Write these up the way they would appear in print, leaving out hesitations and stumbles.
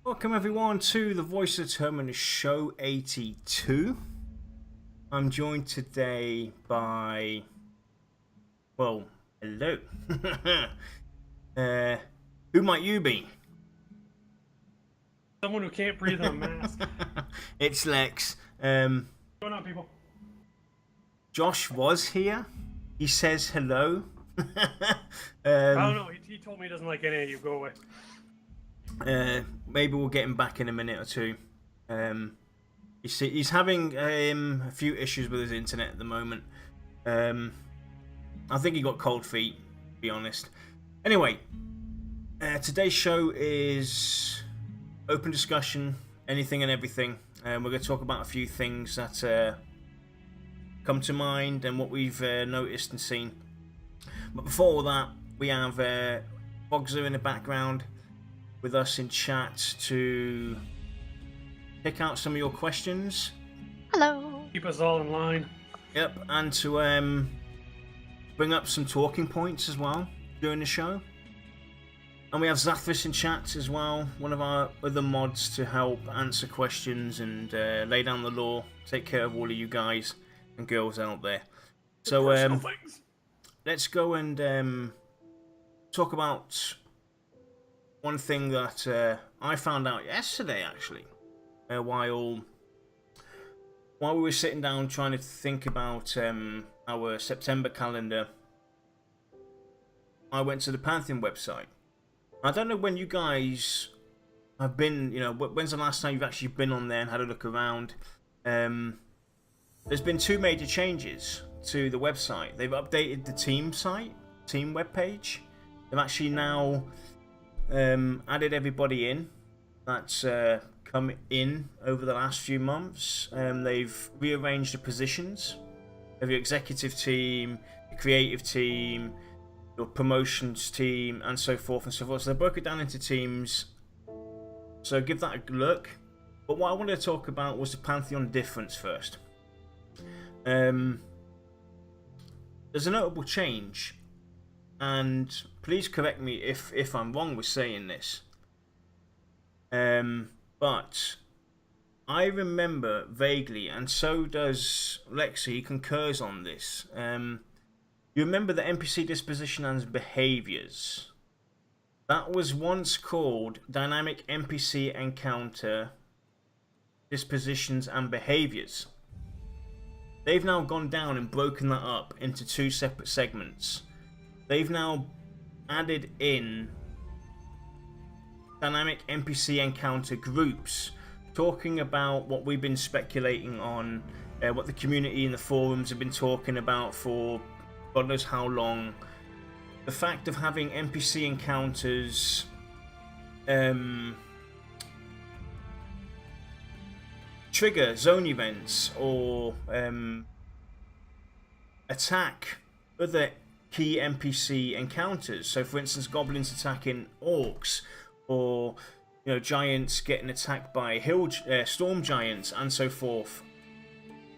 Welcome everyone to the Voice of Terminus show 82. I'm joined today by, well, hello. Who might you be? Someone who can't breathe on a mask. It's Lex. What's going on, people? Josh was here. He says hello. I don't know. He told me he doesn't like any of you. Go away. Maybe we'll get him back in a minute or two. He's having a few issues with his internet at the moment. I think he got cold feet, to be honest. Anyway, today's show is open discussion, anything and everything. We're going to talk about a few things that come to mind and what we've noticed and seen. But before all that, we have Bogzer in the background with us in chat to pick out some of your questions. Hello. Keep us all in line. Yep, and to bring up some talking points as well during the show. And we have Zathras in chat as well, one of our other mods, to help answer questions and lay down the law, take care of all of you guys and girls out there. So let's go and talk about one thing that I found out yesterday, actually, while we were sitting down trying to think about our September calendar. I went to the Pantheon website. I don't know when you guys have been, when's the last time you've actually been on there and had a look around. There's been two major changes to the website. They've updated the team webpage. They've actually now added everybody in that's come in over the last few months. They've rearranged the positions of your executive team, your creative team, your promotions team, and so forth and so forth. So they broke it down into teams. So give that a look. But what I wanted to talk about was the Pantheon difference first. There's a notable change. And please correct me if I'm wrong with saying this. But I remember vaguely, and so does Lexi, he concurs on this. You remember the NPC disposition and behaviors. That was once called Dynamic NPC Encounter Dispositions and Behaviors. They've now gone down and broken that up into two separate segments. They've now added in dynamic NPC encounter groups, talking about what we've been speculating on, what the community in the forums have been talking about for God knows how long. The fact of having NPC encounters trigger zone events or attack other key NPC encounters. So for instance, goblins attacking orcs, or giants getting attacked by storm giants, and so forth.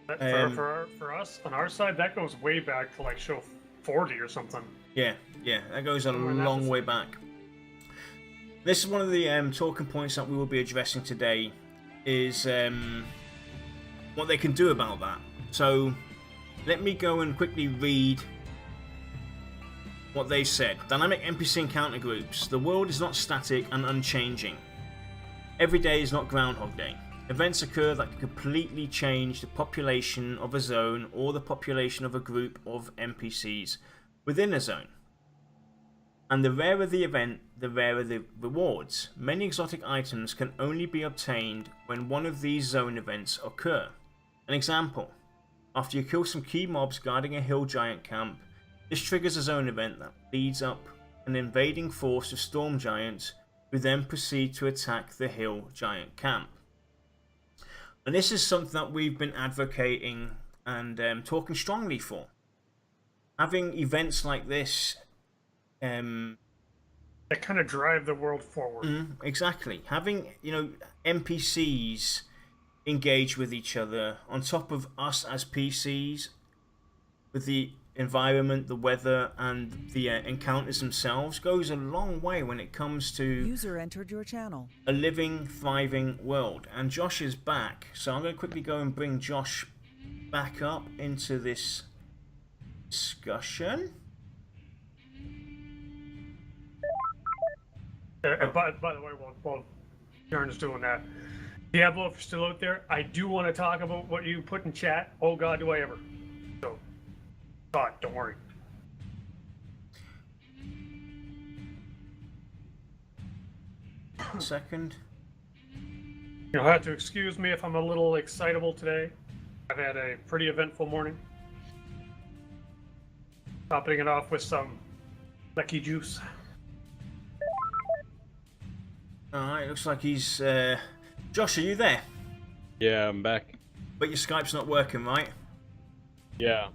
For us on our side, that goes way back to like show 40 or something. Yeah, that goes a long way back. This is one of the talking points that we will be addressing today, is what they can do about that. So let me go and quickly read what they said. Dynamic NPC encounter groups. The world is not static and unchanging. Every day is not Groundhog Day. Events occur that can completely change the population of a zone or the population of a group of NPCs within a zone. And the rarer the event, the rarer the rewards. Many exotic items can only be obtained when one of these zone events occur. An example: after you kill some key mobs guarding a hill giant camp, this triggers a zone event that leads up an invading force of storm giants who then proceed to attack the hill giant camp. And this is something that we've been advocating and talking strongly for. Having events like this that kind of drive the world forward. Exactly. Having NPCs engage with each other on top of us as PCs, with the environment, the weather, and the encounters themselves goes a long way when it comes to User entered your channel. a living, thriving world. And Josh is back, so I'm going to quickly go and bring Josh back up into this discussion. By the way, while Darren's doing that, Diablo, if you're still out there, I do want to talk about what you put in chat. Oh God, do I ever. So, God, don't worry. Second. You'll have to excuse me if I'm a little excitable today. I've had a pretty eventful morning. Topping it off with some lecky juice. Alright, looks like he's... Josh, are you there? Yeah, I'm back. But your Skype's not working, right? Yeah.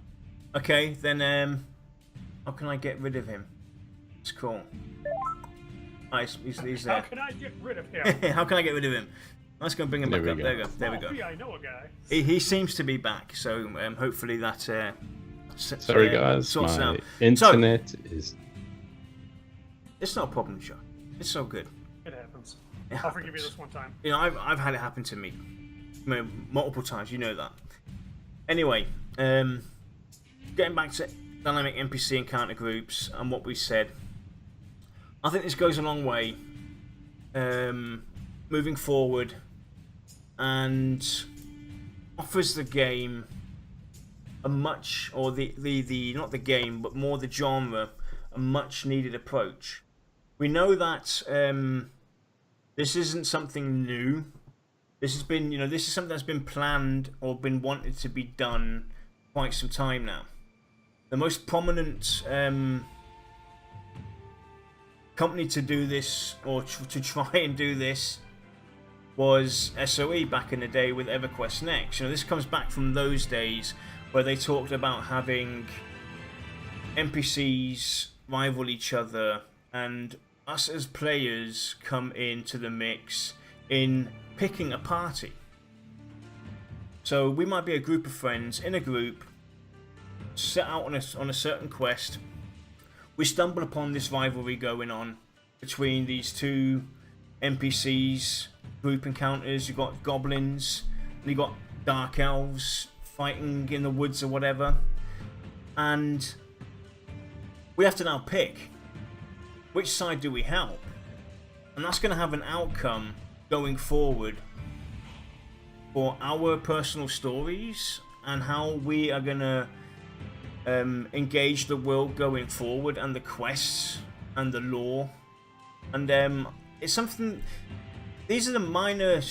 Okay, then how can I get rid of him? It's cool. Nice, he's there. How can I get rid of him? How can I get rid of him? Let's go and bring him back up. Go. There we go. There we go. Yeah, I know a guy. He seems to be back, so hopefully that Sorry, guys. sorts it My out. internet is. It's not a problem, Josh. It's so good. It happens. It I'll forgive you happens. this one time. You know, I've had it happen to me, multiple times. You know that. Anyway, getting back to dynamic NPC encounter groups and what we said, I think this goes a long way, moving forward, and offers the game a much, or the not the game, but more the genre, a much needed approach. We know that this isn't something new. This has been, this is something that's been planned or been wanted to be done quite some time now. The most prominent company to do this, or to try and do this, was SOE back in the day with EverQuest Next. This comes back from those days where they talked about having NPCs rival each other and us as players come into the mix in picking a party. So we might be a group of friends in a group, set out on a certain quest. We stumble upon this rivalry going on between these two NPCs, group encounters. You've got goblins and you've got dark elves fighting in the woods or whatever, and we have to now pick which side do we help, and that's going to have an outcome going forward for our personal stories and how we are going to engage the world going forward, and the quests and the lore. And it's something, these are the minor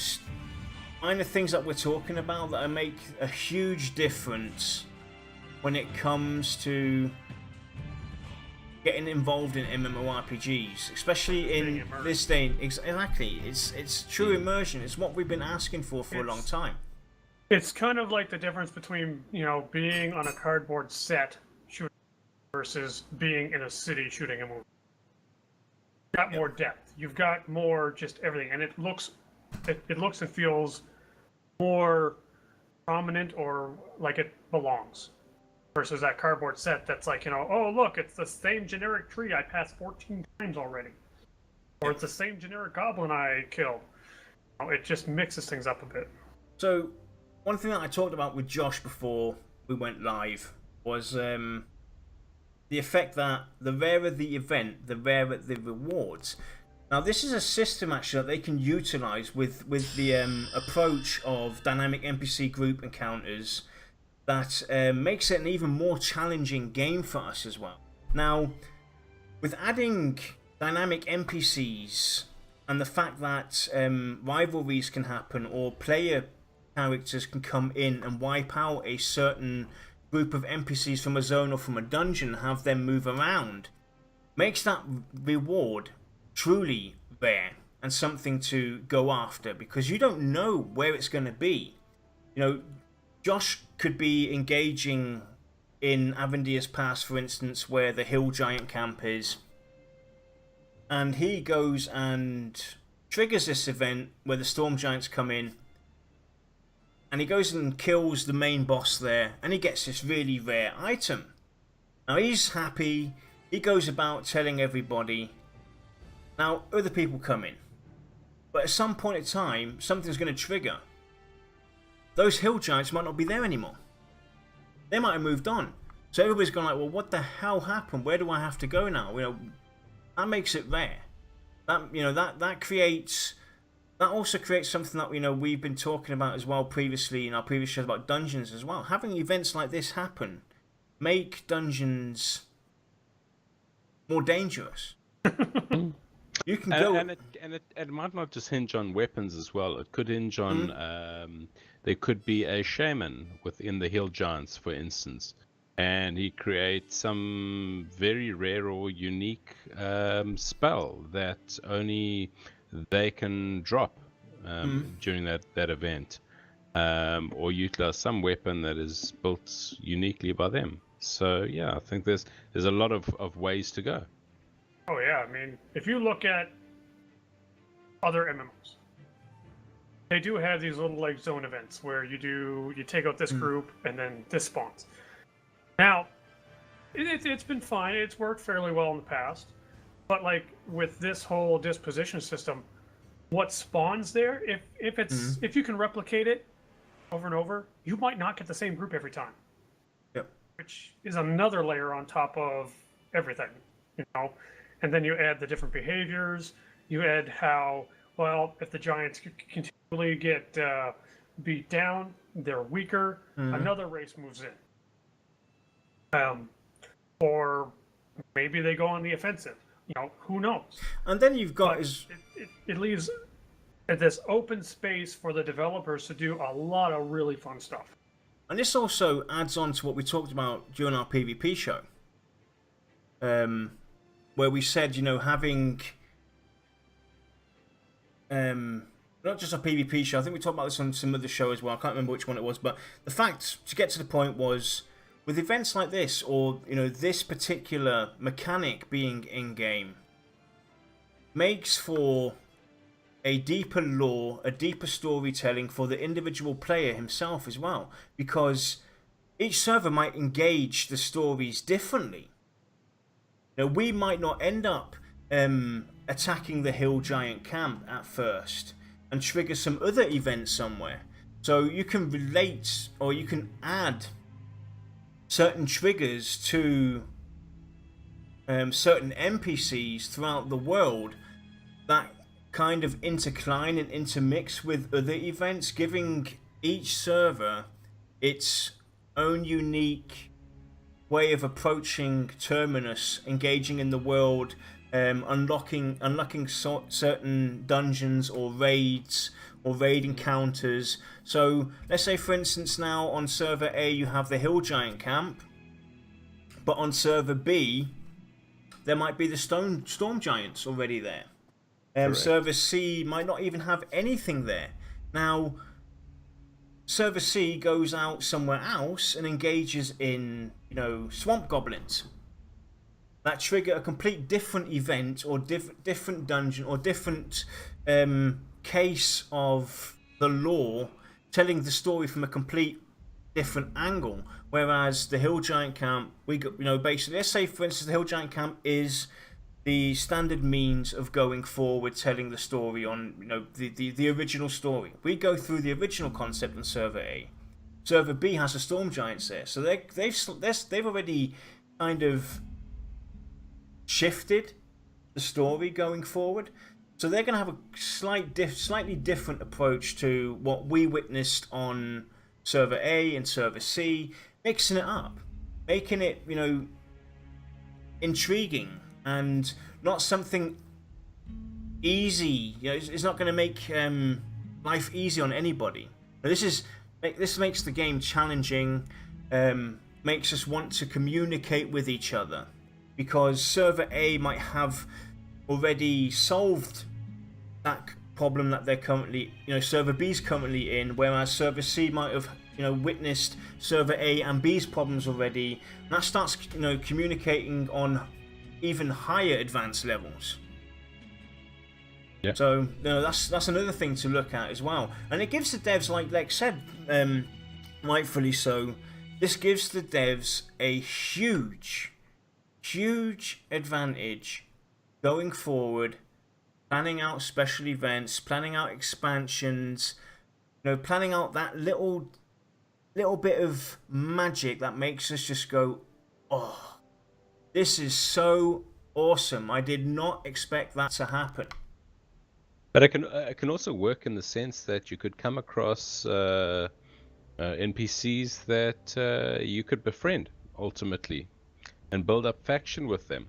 things that we're talking about that make a huge difference when it comes to getting involved in MMORPGs, especially in this day. Exactly, it's true immersion. It's what we've been asking for a long time. It's kind of like the difference between, being on a cardboard set shooting versus being in a city shooting a movie. You've got more depth. You've got more just everything, and it looks and feels more prominent, or like it belongs. Versus that cardboard set that's like, oh look, it's the same generic tree I passed 14 times already. Or it's the same generic goblin I killed. It just mixes things up a bit. So, one thing that I talked about with Josh before we went live was the effect that the rarer the event, the rarer the rewards. Now, this is a system actually that they can utilize with the approach of dynamic NPC group encounters that makes it an even more challenging game for us as well. Now, with adding dynamic NPCs and the fact that rivalries can happen, or player characters can come in and wipe out a certain group of NPCs from a zone or from a dungeon and have them move around, makes that reward truly rare and something to go after, because you don't know where it's going to be. Josh could be engaging in Avendir's Pass, for instance, where the hill giant camp is, and he goes and triggers this event where the storm giants come in, and he goes and kills the main boss there, and he gets this really rare item. Now he's happy, he goes about telling everybody. Now other people come in. But at some point in time, something's going to trigger. Those hill giants might not be there anymore. They might have moved on. So everybody's gone like, well, what the hell happened? Where do I have to go now? You know, that makes it rare. That creates. That also creates something that we've been talking about as well previously in our previous shows about dungeons as well. Having events like this happen make dungeons more dangerous. You can go, and it might not just hinge on weapons as well. It could hinge on there could be a shaman within the hill giants, for instance, and he creates some very rare or unique spell that only they can drop during that event, or utilize some weapon that is built uniquely by them. So yeah, I think there's a lot of ways to go. Oh yeah, I mean, if you look at other MMOs, they do have these little like zone events where you take out this group and then this spawns. Now, it's been fine. It's worked fairly well in the past, but like with this whole disposition system, what spawns there, if you can replicate it over and over, you might not get the same group every time. Yep. Which is another layer on top of everything, And then you add the different behaviors. You add how, well, if the giants continually get beat down, they're weaker. Another race moves in. Or maybe they go on the offensive. Who knows? And then you've got it leaves this open space for the developers to do a lot of really fun stuff. And this also adds on to what we talked about during our PvP show. Where we said, having not just a PvP show, I think we talked about this on some other show as well, I can't remember which one it was, but the fact, to get to the point, was with events like this, or this particular mechanic being in-game, makes for a deeper lore, a deeper storytelling for the individual player himself as well, because each server might engage the stories differently. We might not end up attacking the hill giant camp at first and trigger some other event somewhere. So you can relate, or you can add certain triggers to certain NPCs throughout the world that kind of intertwine and intermix with other events, giving each server its own unique way of approaching Terminus, engaging in the world, unlocking certain dungeons or raids or raid encounters. So let's say, for instance, now on server A you have the hill giant camp, but on server B there might be the storm giants already there. Server C might not even have anything there. Now server C goes out somewhere else and engages in swamp goblins that trigger a complete different event or different dungeon or different case of the lore, telling the story from a complete different angle. Whereas the hill giant camp, we got, basically, let's say for instance the hill giant camp is the standard means of going forward, telling the story on the original story. We go through the original concept on server A. Server B has the storm giants there, so they've already kind of shifted the story going forward. So they're going to have a slightly different approach to what we witnessed on server A and server C, mixing it up, making it intriguing and not something easy. It's not going to make life easy on anybody. But this makes the game challenging, makes us want to communicate with each other, because server A might have already solved that problem that they're currently, server B's currently in, whereas server C might have, witnessed server A and B's problems already, and that starts, communicating on even higher advanced levels. Yeah. So that's another thing to look at as well, and it gives the devs, like Lex said, rightfully so, this gives the devs a huge huge advantage going forward, planning out special events, planning out expansions, planning out that little bit of magic that makes us just go, oh, this is so awesome. I did not expect that to happen. But it can also work in the sense that you could come across NPCs that you could befriend ultimately, and build up faction with them,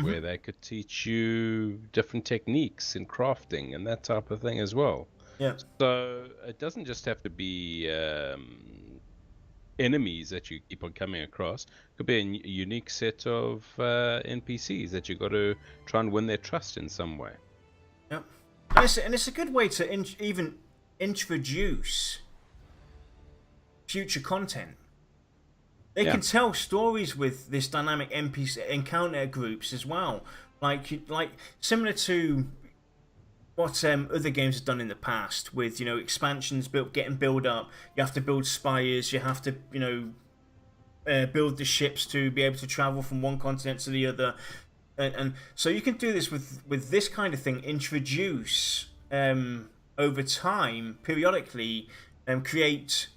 where they could teach you different techniques in crafting and that type of thing as well. Yeah. So it doesn't just have to be enemies that you keep on coming across. It could be a unique set of NPCs that you got to try and win their trust in some way. Yep. And it's a good way to even introduce future content. They can tell stories with this dynamic NPC encounter groups as well, like similar to what other games have done in the past with expansions getting built up. You have to build spires. You have to build the ships to be able to travel from one continent to the other. And so you can do this with this kind of thing. Introduce over time, periodically, create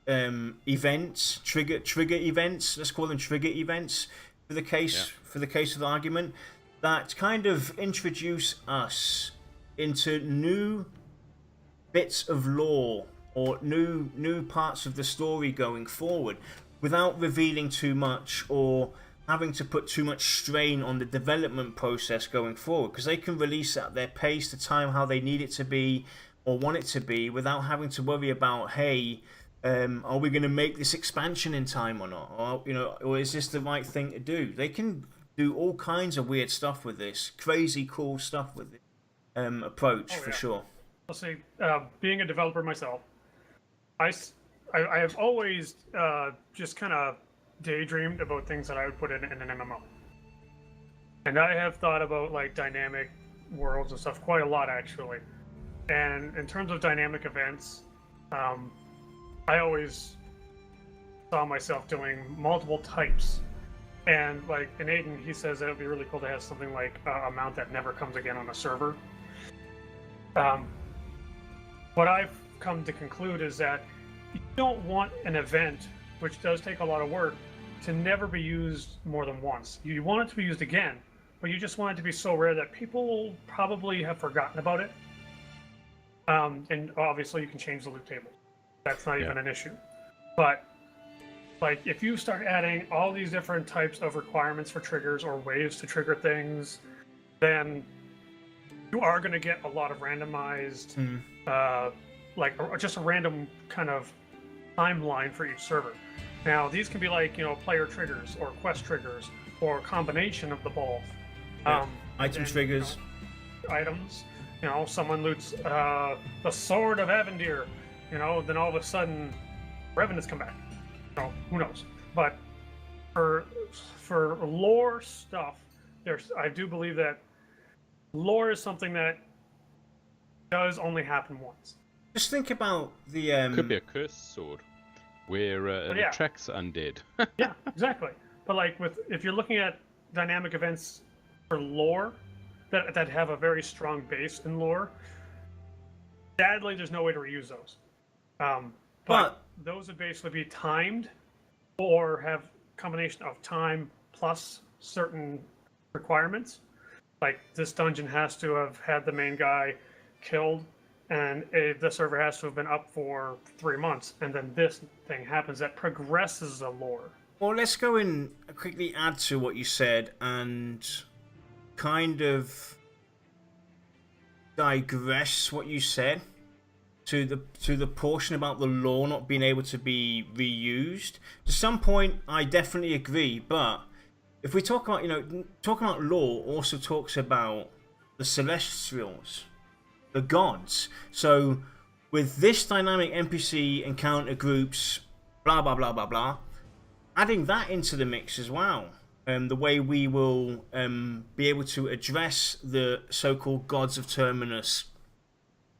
events, trigger events. Let's call them trigger events for the case of the argument, that kind of introduce us into new bits of lore or new parts of the story going forward, without revealing too much or having to put too much strain on the development process going forward, because they can release at their pace, the time how they need it to be or want it to be, without having to worry about, hey, are we going to make this expansion in time or not, or is this the right thing to do? They can do all kinds of weird stuff with this, crazy cool stuff with this approach. For sure. I'll say, being a developer myself, I have always just kind of daydreamed about things that I would put in an MMO. And I have thought about like dynamic worlds and stuff quite a lot, actually. And in terms of dynamic events, I always saw myself doing multiple types. And like in Aiden, he says that it would be really cool to have something like a mount that never comes again on a server. What I've come to conclude is that you don't want an event, which does take a lot of work, to never be used more than once. You want it to be used again, but you just want it to be so rare that people probably have forgotten about it. And obviously you can change the loot table. That's not even an issue. But like if you start adding all these different types of requirements for triggers or ways to trigger things, then you are going to get a lot of randomized, just a random kind of timeline for each server. Now, these can be like, player triggers or quest triggers or a combination of the both. Item triggers. Items. Someone loots the Sword of Avendir, then all of a sudden revenants come back. Who knows? But for lore stuff, I do believe that lore is something that does only happen once. Just think about the could be a cursed sword where it attracts undead. Yeah, exactly. But like if you're looking at dynamic events for lore that have a very strong base in lore, sadly there's no way to reuse those. But those would basically be timed or have combination of time plus certain requirements. Like this dungeon has to have had the main guy killed, and the server has to have been up for 3 months, and then this thing happens that progresses the lore. Well, let's go and quickly add to what you said and kind of digress what you said to the portion about the lore not being able to be reused. To some point, I definitely agree, but if we talk about, talking about lore also talks about the Celestials, the gods. So with this dynamic NPC encounter groups, blah, blah, blah, blah, blah, adding that into the mix as well. The way we will be able to address the so-called gods of Terminus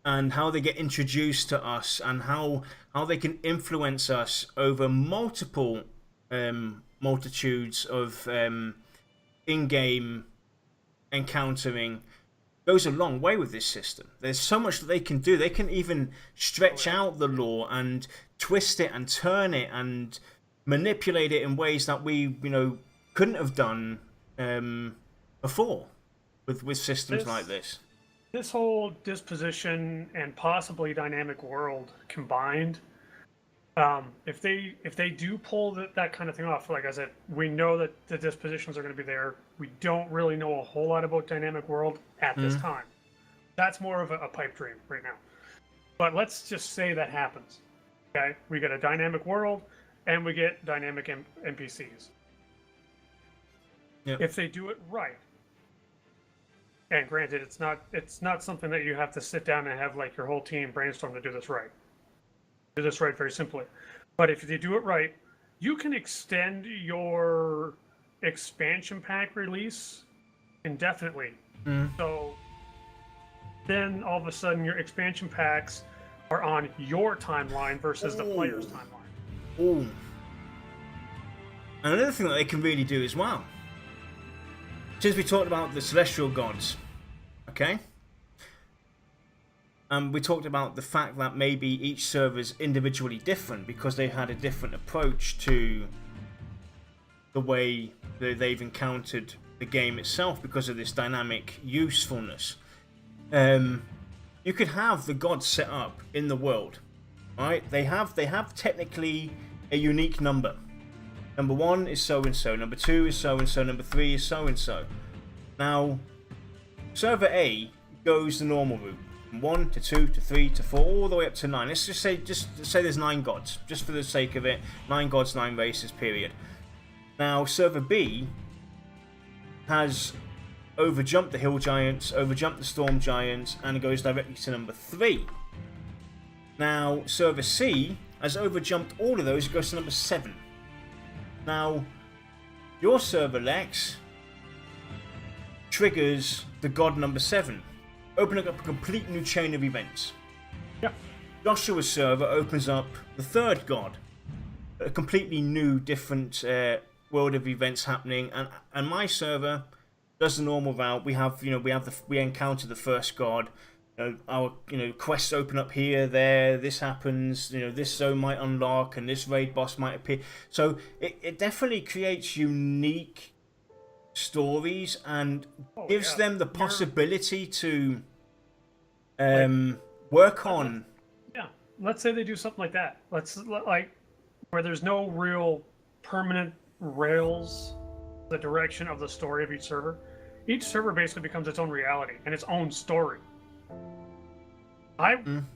and how they get introduced to us and how they can influence us over multiple multitudes of in-game encountering goes a long way with this system. There's so much that they can do. They can even stretch out the lore and twist it and turn it and manipulate it in ways that we, couldn't have done before with systems like this. This whole disposition and possibly dynamic world combined, if they do pull that kind of thing off, like I said, we know that the dispositions are going to be there. We don't really know a whole lot about dynamic world at this time. That's more of a pipe dream right now. But let's just say that happens. Okay, we get a dynamic world and we get dynamic NPCs. Yep. If they do it right, and granted, it's not something that you have to sit down and have like your whole team brainstorm to do this right. Do this right very simply. But if they do it right, you can extend your expansion pack release indefinitely. So then all of a sudden your expansion packs are on your timeline versus the player's timeline. Ooh. And another thing that they can really do as well, since we talked about the celestial gods, okay? We talked about the fact that maybe each server is individually different because they had a different approach to the way that they've encountered the game itself because of this dynamic usefulness. You could have the gods set up in the world, right? They have technically a unique number. Number 1 is so and so. Number 2 is so and so. Number 3 is so and so. Now, server A goes the normal route. From 1 to 2 to 3 to 4, all the way up to 9. Let's just say there's 9 gods, just for the sake of it. 9 gods, 9 races, period. Now, server B has overjumped the hill giants, overjumped the storm giants, and it goes directly to number 3. Now, server C has overjumped all of those, it goes to number 7. Now, your server, Lex, triggers the god number 7, opening up a complete new chain of events. Yeah. Joshua's server opens up the 3rd god, a completely new, different world of events happening, and my server does the normal route. We encounter the 1st god. Our quests open up here, there. This happens. This zone might unlock, and this raid boss might appear. So it definitely creates unique stories and gives them the possibility to work on. Yeah, let's say they do something like that. Where there's no real permanent rails, the direction of the story of each server. Each server basically becomes its own reality and its own story. I'm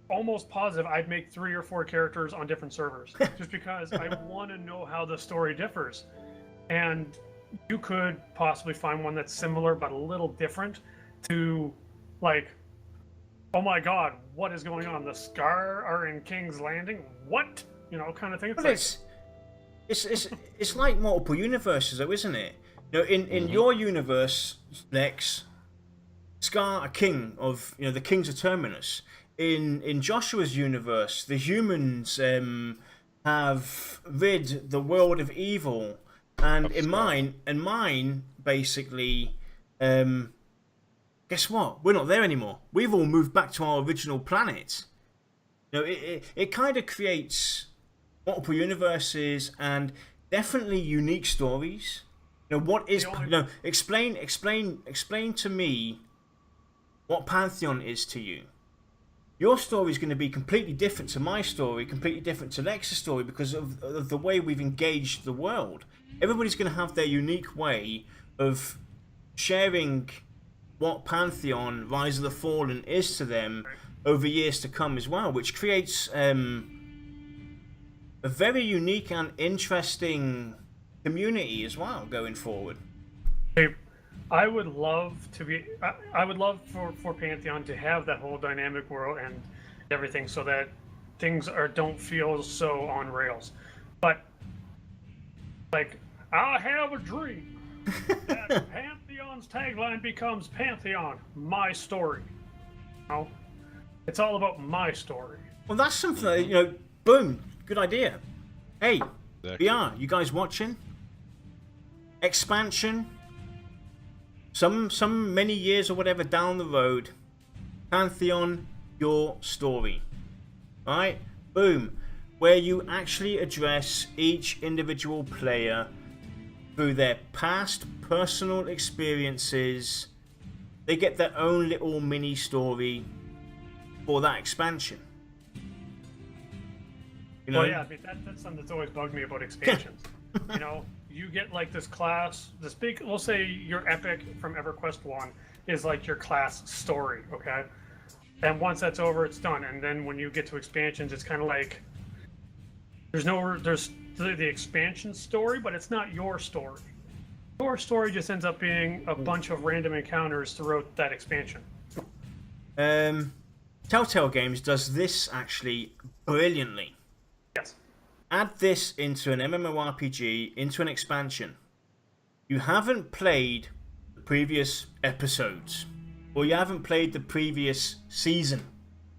almost positive I'd make 3 or 4 characters on different servers just because I want to know how the story differs. And you could possibly find one that's similar but a little different to, like, oh my god, what is going on? The Scar are in King's Landing? What? Kind of thing. It's like multiple universes, though, isn't it? In your universe, Lex, Scar are king of the kings of Terminus. In Joshua's universe, the humans have rid the world of evil, and in mine, basically, guess what? We're not there anymore. We've all moved back to our original planet. It kind of creates multiple universes and definitely unique stories. What is explain to me what Pantheon is to you. Your story is going to be completely different to my story, completely different to Lex's story because of the way we've engaged the world. Everybody's going to have their unique way of sharing what Pantheon, Rise of the Fallen is to them over years to come as well, which creates a very unique and interesting community as well going forward. I would love for Pantheon to have that whole dynamic world and everything so that things don't feel so on rails. But like, I have a dream that Pantheon's tagline becomes Pantheon, my story. It's all about my story. Well, that's something that, boom, good idea. Hey, Exactly. Yeah, you guys watching? Expansion. Some many years or whatever down the road. Pantheon, your story. Alright? Boom. Where you actually address each individual player through their past personal experiences. They get their own little mini story for that expansion. You know? Well, yeah, I mean, that's something that's always bugged me about expansions. You know, you get like this class, this big, we'll say your epic from EverQuest 1 is like your class story, okay? And once that's over, it's done. And then when you get to expansions, it's kind of like there's the expansion story, but it's not your story. Your story just ends up being a bunch of random encounters throughout that expansion. Telltale Games does this actually brilliantly. Yes. Add this into an MMORPG, into an expansion. You haven't played the previous episodes, or you haven't played the previous season.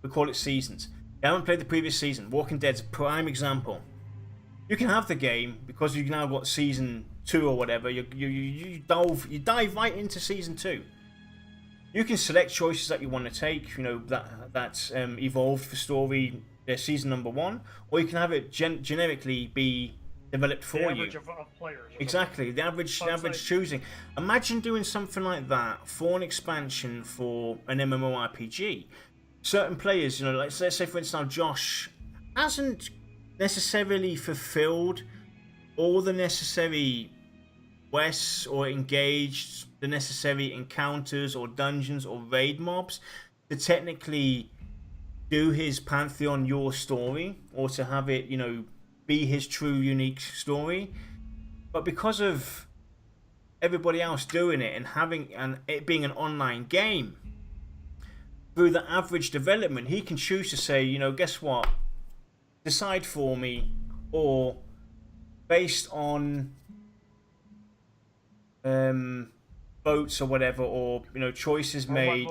We call it seasons. You haven't played the previous season. Walking Dead's a prime example. You can have the game because you've now got season 2 or whatever. You dive right into season 2. You can select choices that you want to take. You know that's evolved for story season number 1, or you can have it generically be developed for the average you. Of players. Exactly, the average choosing. Imagine doing something like that for an expansion for an MMORPG. Certain players, you know, let's say for instance, now Josh hasn't necessarily fulfilled all the necessary quests or engaged the necessary encounters or dungeons or raid mobs to technically do his Pantheon your story, or to have it, you know, be his true unique story. But because of everybody else doing it and it being an online game, through the average development, he can choose to say, you know, guess what, decide for me, or based on votes or whatever, or you know, choices made,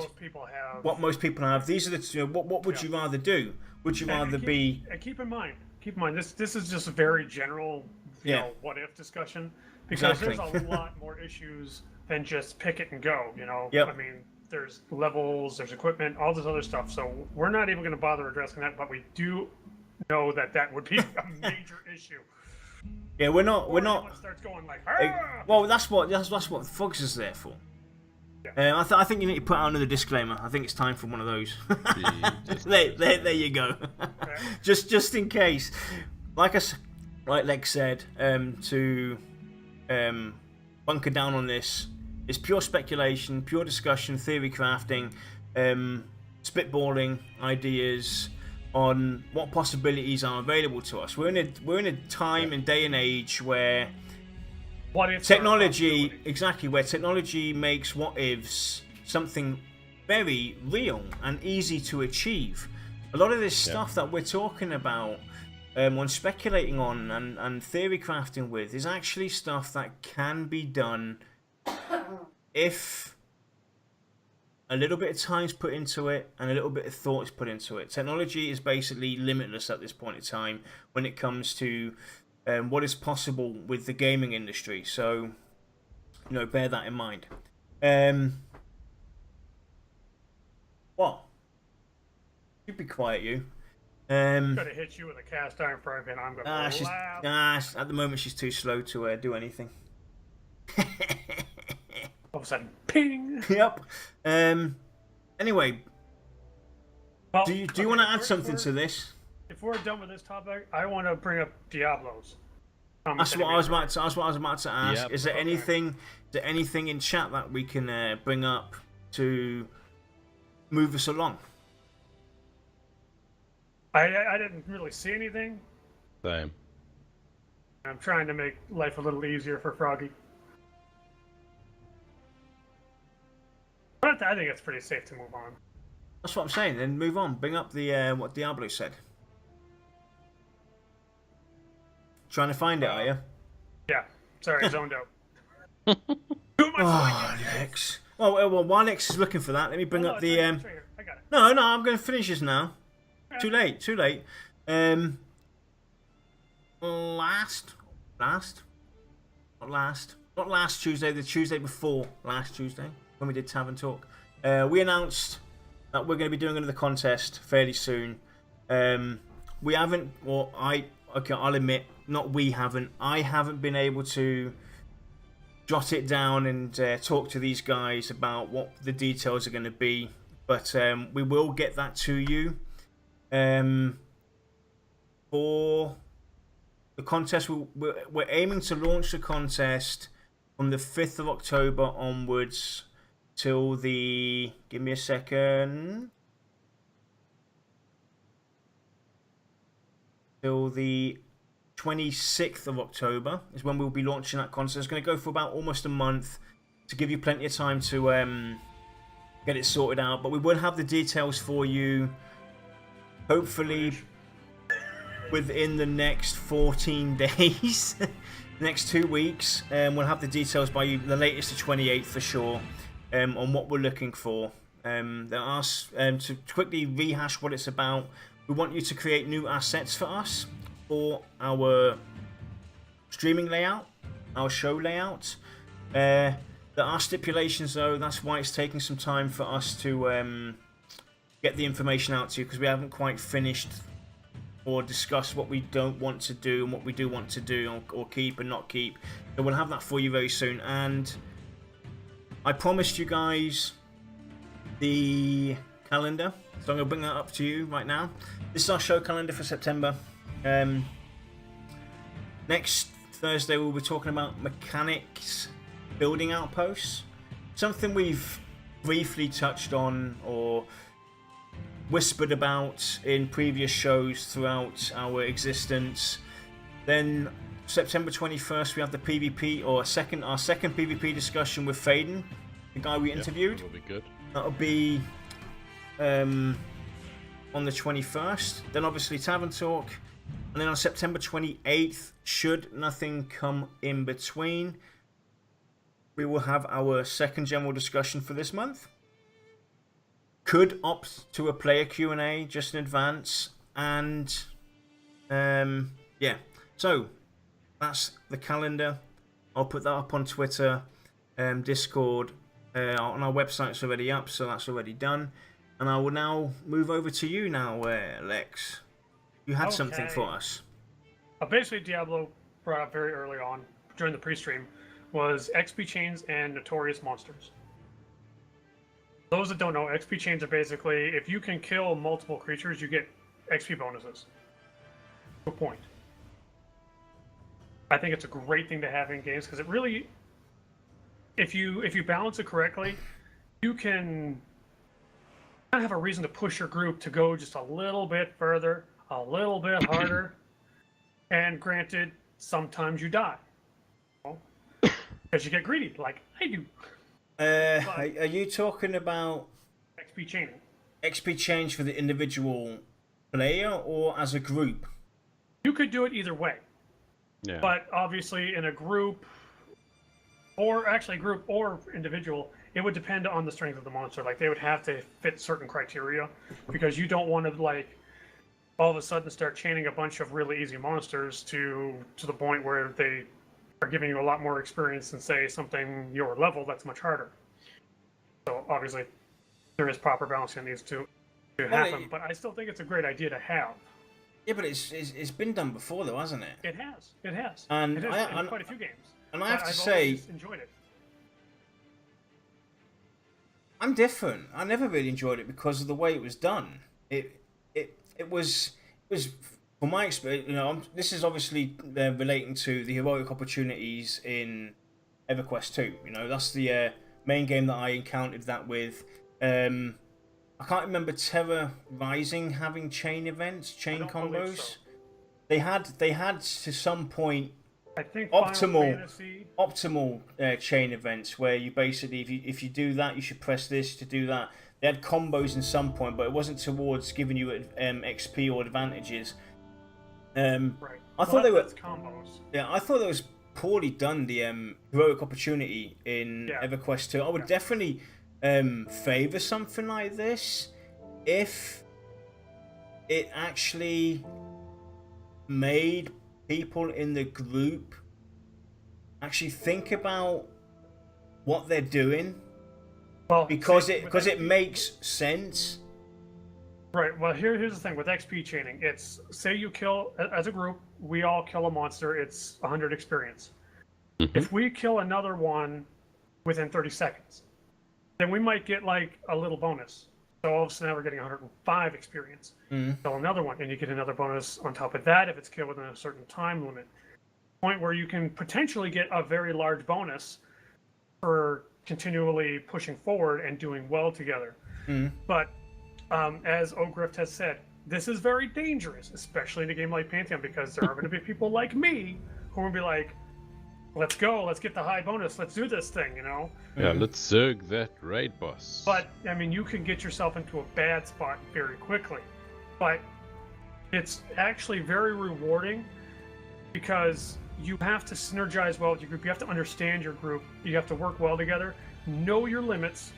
what most people have. These are the, you know, what would you rather do? Would you rather be? And keep in mind, this is just a very general, you know, what if discussion, because there's a lot more issues than just pick it and go. You know, I mean, there's levels, there's equipment, all this other stuff. So we're not even going to bother addressing that, but we do know that would be a major issue. Yeah, we're not. Starts going like, well, that's what Fogs is there for. Yeah. I think you need to put out another disclaimer. I think it's time for one of those. there you go. Okay. just in case, like Lex said, to bunker down on this. It's pure speculation, pure discussion, theory crafting, spitballing ideas on what possibilities are available to us. We're in a time and day and age where technology makes what ifs something very real and easy to achieve. A lot of this stuff that we're talking about, on speculating on and theory crafting with, is actually stuff that can be done if a little bit of time is put into it and a little bit of thought is put into it. Technology is basically limitless at this point in time when it comes to what is possible with the gaming industry. So, you know, bear that in mind. What? You be quiet, you. I'm gonna hit you with a cast iron frying pan. I'm gonna laugh. At the moment, she's too slow to do anything. All of a sudden, ping. Yep. Anyway, well, do you want to add something to this? If we're done with this topic, I want to bring up Diablos. That's what I was about to ask. Yep. Is there anything in chat that we can bring up to move us along? I didn't really see anything. Same. I'm trying to make life a little easier for Froggy. But I think it's pretty safe to move on. That's what I'm saying. Then move on. Bring up the what Diablo said. Trying to find it, are you? Yeah. Sorry, zoned out. Lex. Well, while Lex is looking for that, let me bring up the. Right here. I got it. No, I'm going to finish this now. Yeah. Too late. Last not last Tuesday, the Tuesday before last Tuesday when we did Tavern Talk. We announced that we're going to be doing another contest fairly soon. We haven't, or I'll admit, I haven't been able to jot it down and talk to these guys about what the details are going to be, but we will get that to you. For the contest, we're aiming to launch the contest from the 5th of October onwards till the, give me a second, till the 26th of October is when we'll be launching that contest. It's going to go for about almost a month to give you plenty of time to get it sorted out, but we will have the details for you hopefully within the next 14 days. Next 2 weeks. We'll have the details by you, the latest the 28th for sure, on what we're looking for. There are, to quickly rehash what it's about, we want you to create new assets for us for our streaming layout, our show layout. There are stipulations though, that's why it's taking some time for us to get the information out to you, because we haven't quite finished or discuss what we don't want to do and what we do want to do, or keep and not keep. So we'll have that for you very soon. And I promised you guys the calendar, so I'm going to bring that up to you right now. This is our show calendar for September. Next Thursday we'll be talking about mechanics building outposts, something we've briefly touched on or whispered about in previous shows throughout our existence. Then September 21st we have the PvP, or our second PvP discussion with Faden, the guy we interviewed. That'll be good. That'll be on the 21st. Then obviously Tavern Talk, and then on September 28th, should nothing come in between, we will have our second general discussion for this month. Could opt to a player Q&A just in advance, and yeah, so that's the calendar. I'll put that up on Twitter, Discord, on our website. It's already up, so that's already done. And I will now move over to you now, Lex. You had something for us. Basically, Diablo brought up very early on during the pre-stream was XP chains and notorious monsters. Those that don't know, XP chains are basically, if you can kill multiple creatures, you get XP bonuses. To a point. I think it's a great thing to have in games, because it really, if you balance it correctly, you can kind of have a reason to push your group to go just a little bit further, a little bit harder, and granted, sometimes you die. Because you get greedy, like I do. Are you talking about XP chaining? XP change for the individual player or as a group? You could do it either way. Yeah. But obviously in a group, or actually group or individual, it would depend on the strength of the monster. Like they would have to fit certain criteria, because you don't want to like all of a sudden start chaining a bunch of really easy monsters to the point where they are giving you a lot more experience than say something your level that's much harder. So obviously there is proper balancing that needs to happen, but I still think it's a great idea to have. Yeah, but it's been done before though, hasn't it? It has. And it has in quite a few games. And I have to I've say, always enjoyed it. I'm different. I never really enjoyed it because of the way it was done. It was from my experience. You know, this is obviously relating to the heroic opportunities in EverQuest 2. You know, that's the main game that I encountered that with. I can't remember Terra Rising having chain events, chain combos. So. They had to some point I think optimal chain events where you basically, if you do that, you should press this to do that. They had combos in some point, but it wasn't towards giving you XP or advantages. Right. I thought they were combos. Yeah, I thought that was poorly done. The heroic opportunity in EverQuest 2. I would definitely favor something like this if it actually made people in the group actually think about what they're doing, Well, because see, it makes sense. Right. Well, here's the thing with XP chaining. It's say you kill as a group, we all kill a monster. It's 100 experience. If we kill another one within 30 seconds, then we might get like a little bonus. So all of a sudden now we're getting 105 experience. Kill another one, and you get another bonus on top of that if it's killed within a certain time limit. Point where you can potentially get a very large bonus for continually pushing forward and doing well together. But as Ogrift has said, this is very dangerous, especially in a game like Pantheon, because there are going to be people like me who will be like, let's go, let's get the high bonus, let's do this thing, you know? Yeah, let's zerg that raid boss. But, I mean, you can get yourself into a bad spot very quickly. But it's actually very rewarding because you have to synergize well with your group, you have to understand your group, you have to work well together, know your limits,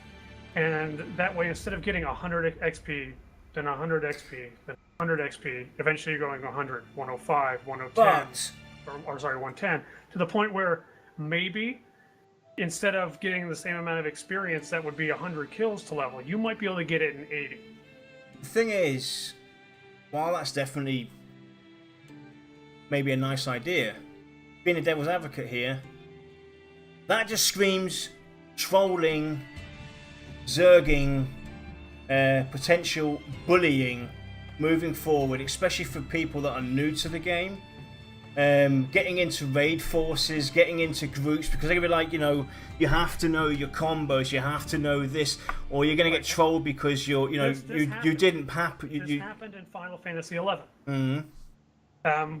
and that way, instead of getting 100 XP, then 100 XP, then 100 XP, eventually you're going 100, 105, 110, or sorry, 110, to the point where maybe instead of getting the same amount of experience that would be 100 kills to level, you might be able to get it in 80. The thing is, while that's definitely maybe a nice idea, being a devil's advocate here, that just screams trolling, zerging, potential bullying moving forward, especially for people that are new to the game. Getting into raid forces, getting into groups, because they're gonna be like, you know, you have to know your combos, you have to know this, or you're gonna get trolled because you're, you know, you didn't This happened in Final Fantasy XI,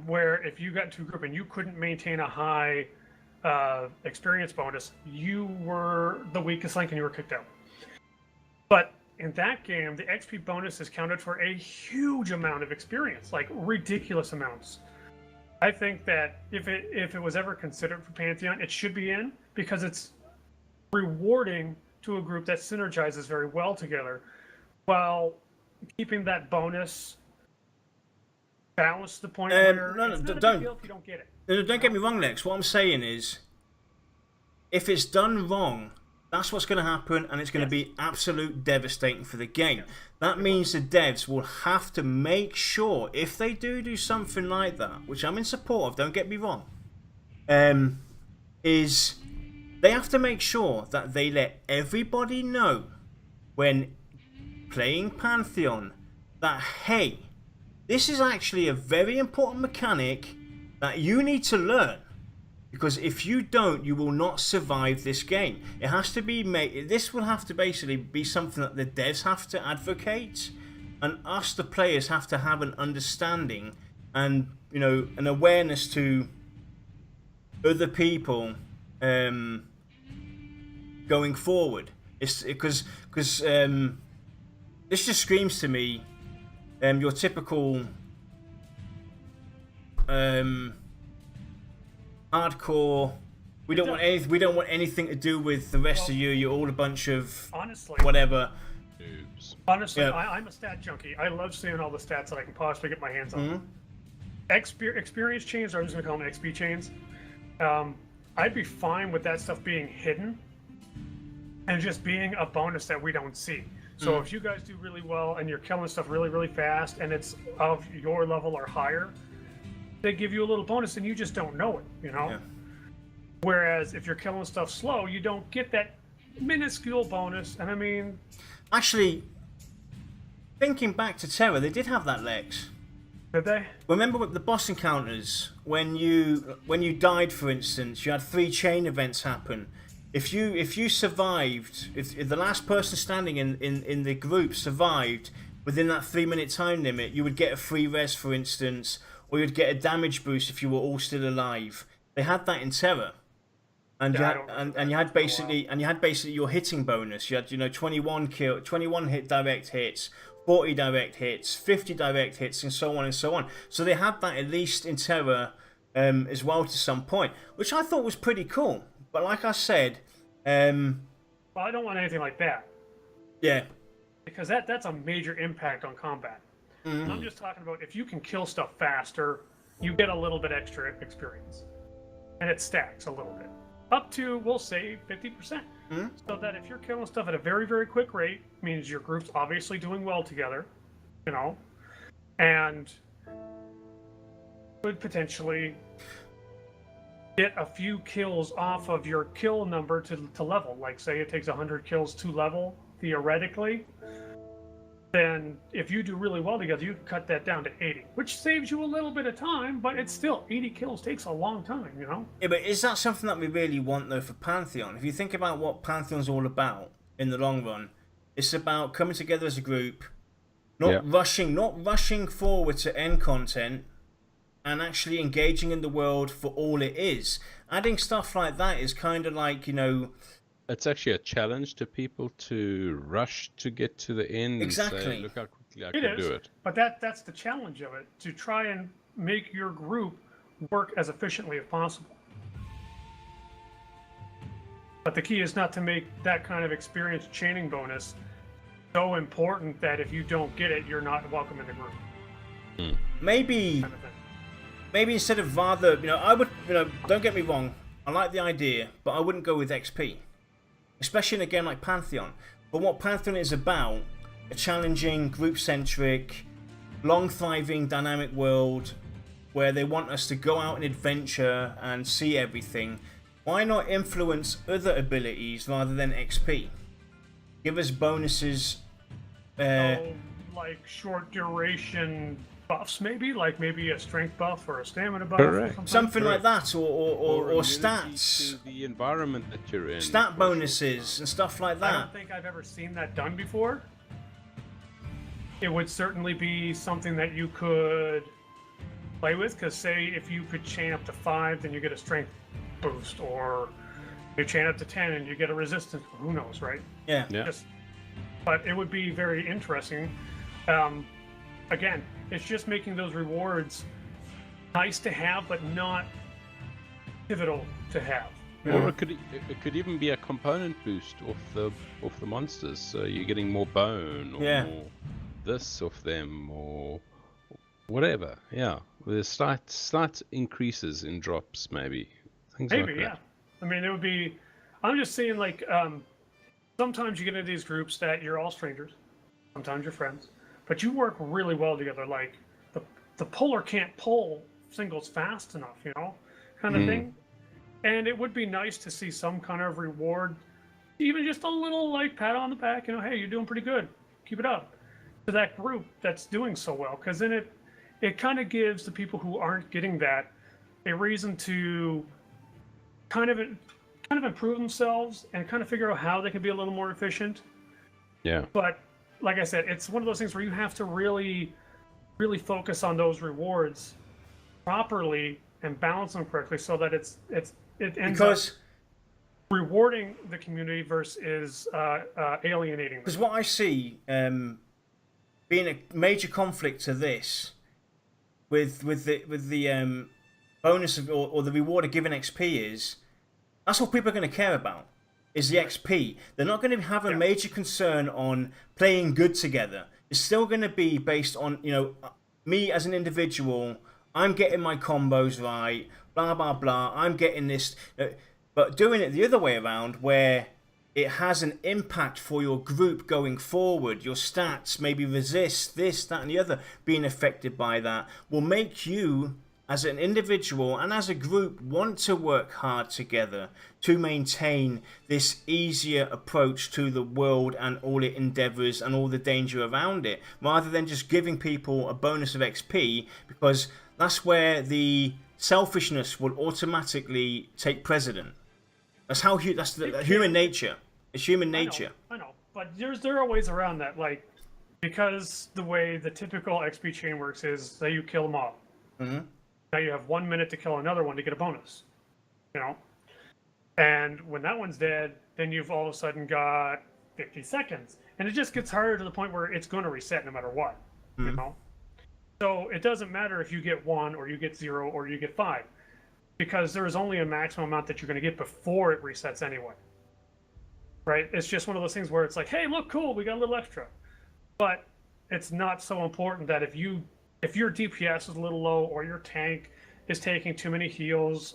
where if you got into a group and you couldn't maintain a high experience bonus, you were the weakest link and you were kicked out. But in that game, the XP bonus is counted for a huge amount of experience, like ridiculous amounts. I think that if it was ever considered for Pantheon, it should be in, because it's rewarding to a group that synergizes very well together, while keeping that bonus balanced to the point where it's not a big deal if you don't get it. No, don't get me wrong, Lex. What I'm saying is, if it's done wrong, that's what's going to happen, and it's going to be absolute devastating for the game. That means the devs will have to make sure, if they do something like that, which I'm in support of, don't get me wrong, is they have to make sure that they let everybody know when playing Pantheon that, hey, this is actually a very important mechanic that you need to learn. Because if you don't, you will not survive this game. It has to be made. This will have to basically be something that the devs have to advocate, and us, the players, have to have an understanding and, you know, an awareness to other people going forward. It's because this just screams to me your typical hardcore. We don't want anything. We don't want anything to do with the rest of you. You're all a bunch of whatever. Noobs. Honestly, I'm a stat junkie. I love seeing all the stats that I can possibly get my hands on. Experience chains, or I'm just gonna call them XP chains. I'd be fine with that stuff being hidden and just being a bonus that we don't see. So if you guys do really well and you're killing stuff really, really fast, and it's of your level or higher, they give you a little bonus and you just don't know it, you know? Yeah. Whereas if you're killing stuff slow, you don't get that minuscule bonus. And I mean, actually, thinking back to Terra, they did have that, Lex. Did they? Remember with the boss encounters, when you died, for instance, you had 3 chain events happen. If you survived, if the last person standing in the group survived within that 3-minute time limit, you would get a free res, for instance, or you'd get a damage boost if you were all still alive. They had that in Terra, and you had basically your hitting bonus. You had 21 hit direct hits, 40 direct hits, 50 direct hits, and so on and so on. So they had that at least in Terra as well to some point, which I thought was pretty cool. But like I said, well, I don't want anything like that. Yeah, because that's a major impact on combat. I'm just talking about if you can kill stuff faster, you get a little bit extra experience, and it stacks a little bit. up to, we'll say, 50%. So that if you're killing stuff at a very, very quick rate, means your group's obviously doing well together, you know, and could potentially get a few kills off of your kill number to level. Like, say it takes 100 kills to level, theoretically. Then if you do really well together, you can cut that down to 80, which saves you a little bit of time, but it's still 80 kills takes a long time, you know? Yeah, but is that something that we really want, though, for Pantheon? If you think about what Pantheon's all about in the long run, it's about coming together as a group, not rushing forward to end content, and actually engaging in the world for all it is. Adding stuff like that is kind of like, you know... It's actually a challenge to people to rush to get to the end Exactly. and say, look how quickly I can do it. But that's the challenge of it, to try and make your group work as efficiently as possible. But the key is not to make that kind of experience chaining bonus so important that if you don't get it, you're not welcome in the group. Maybe instead of rather, you know, I would, you know, don't get me wrong, I like the idea, but I wouldn't go with XP. Especially in a game like Pantheon. But what Pantheon is about, a challenging, group-centric, long-thriving, dynamic world where they want us to go out and adventure and see everything. Why not influence other abilities rather than XP? Give us bonuses. Like short duration buffs, maybe? Like maybe a strength buff or a stamina buff? Correct. Or Something like that, or immunity stats. to the environment that you're in. Stat bonuses and stuff like I that. don't think I've ever seen that done before. It would certainly be something that you could play with, because say if you could chain up to 5, then you get a strength boost, or you chain up to 10 and you get a resistance. Who knows, right? Yeah. But it would be very interesting. Again, it's just making those rewards nice to have, but not pivotal to have. Or it could even be a component boost off the monsters, so you're getting more bone or this off them or whatever. Yeah, there's slight increases in drops, maybe things like that. Yeah. I mean, it would be. I'm just saying, like, sometimes you get into these groups that you're all strangers, sometimes you're friends, but you work really well together. Like the puller can't pull singles fast enough, you know, kind of thing. And it would be nice to see some kind of reward, even just a little like pat on the back, you know, hey, you're doing pretty good, keep it up, to that group that's doing so well, because then it kind of gives the people who aren't getting that a reason to kind of improve themselves and kind of figure out how they can be a little more efficient. Yeah. But like I said, it's one of those things where you have to really, really focus on those rewards properly and balance them correctly, so that it ends up rewarding the community versus alienating them. Because what I see being a major conflict to this, with the bonus of, or the reward of giving XP is, that's what people are going to care about, is the XP. They're not going to have a major concern on playing good together. It's still going to be based on, you know, me as an individual, I'm getting my combos right, blah, blah, blah, I'm getting this. But doing it the other way around, where it has an impact for your group going forward, your stats, maybe resist, this, that, and the other, being affected by that, will make you, as an individual and as a group, want to work hard together to maintain this easier approach to the world and all it endeavors and all the danger around it, rather than just giving people a bonus of XP, because that's where the selfishness will automatically take precedent. That's how that's the human nature. It's human nature. I know, but there are ways around that, like, because the way the typical XP chain works is that you kill a mob. Now you have 1 minute to kill another one to get a bonus, you know? And when that one's dead, then you've all of a sudden got 50 seconds. And it just gets harder to the point where it's going to reset no matter what, you know? So it doesn't matter if you get 1 or you get 0 or you get 5, because there is only a maximum amount that you're going to get before it resets anyway. Right? It's just one of those things where it's like, hey, look, cool, we got a little extra. But it's not so important that if your DPS is a little low, or your tank is taking too many heals,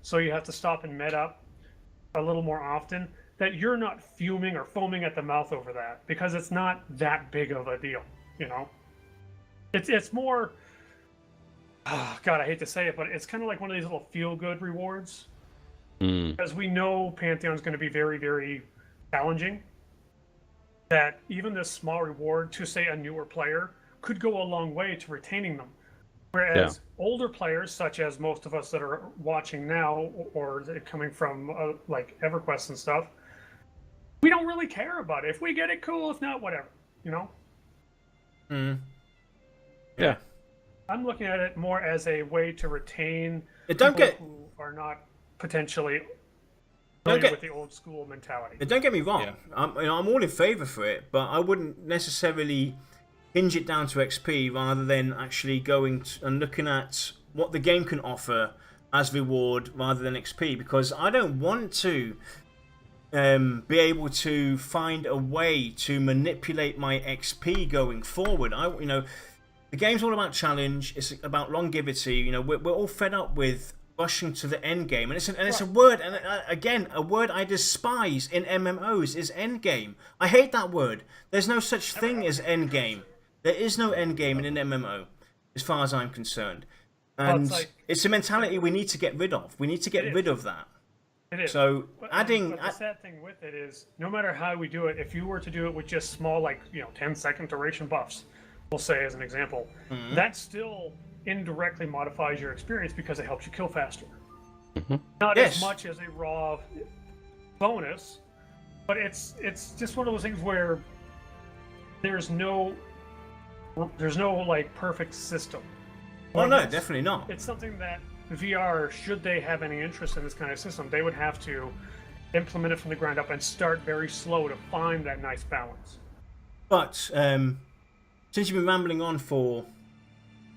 so you have to stop and med up, a little more often, that you're not fuming or foaming at the mouth over that, because it's not that big of a deal, you know? It's more, oh, God, I hate to say it, but it's kind of like one of these little feel-good rewards. Because we know Pantheon's going to be very, very challenging, that even this small reward to, say, a newer player could go a long way to retaining them. Whereas older players, such as most of us that are watching now, or coming from like EverQuest and stuff, we don't really care about it. If we get it, cool. If not, whatever. You know? Yeah. I'm looking at it more as a way to retain Don't people get- who are not potentially familiar with the old school mentality. Don't get me wrong. I'm all in favour for it, but I wouldn't necessarily hinge it down to XP rather than actually going and looking at what the game can offer as reward rather than XP, because I don't want to be able to find a way to manipulate my XP going forward. The game's all about challenge. It's about longevity. You know, we're all fed up with rushing to the end game, and it's a word, and again, a word I despise in MMOs is end game. I hate that word. There's no such thing as end game. There is no end game in an MMO, as far as I'm concerned, and it's a mentality we need to get rid of. We need to get rid of that. It is. So but the sad thing with it is, no matter how we do it, if you were to do it with just small, 10-second duration buffs, we'll say as an example, that still indirectly modifies your experience because it helps you kill faster. Not as much as a raw bonus, but it's just one of those things where there's no perfect system. Oh no, definitely not. It's something that VR, should they have any interest in this kind of system, they would have to implement it from the ground up and start very slow to find that nice balance. But since you've been rambling on for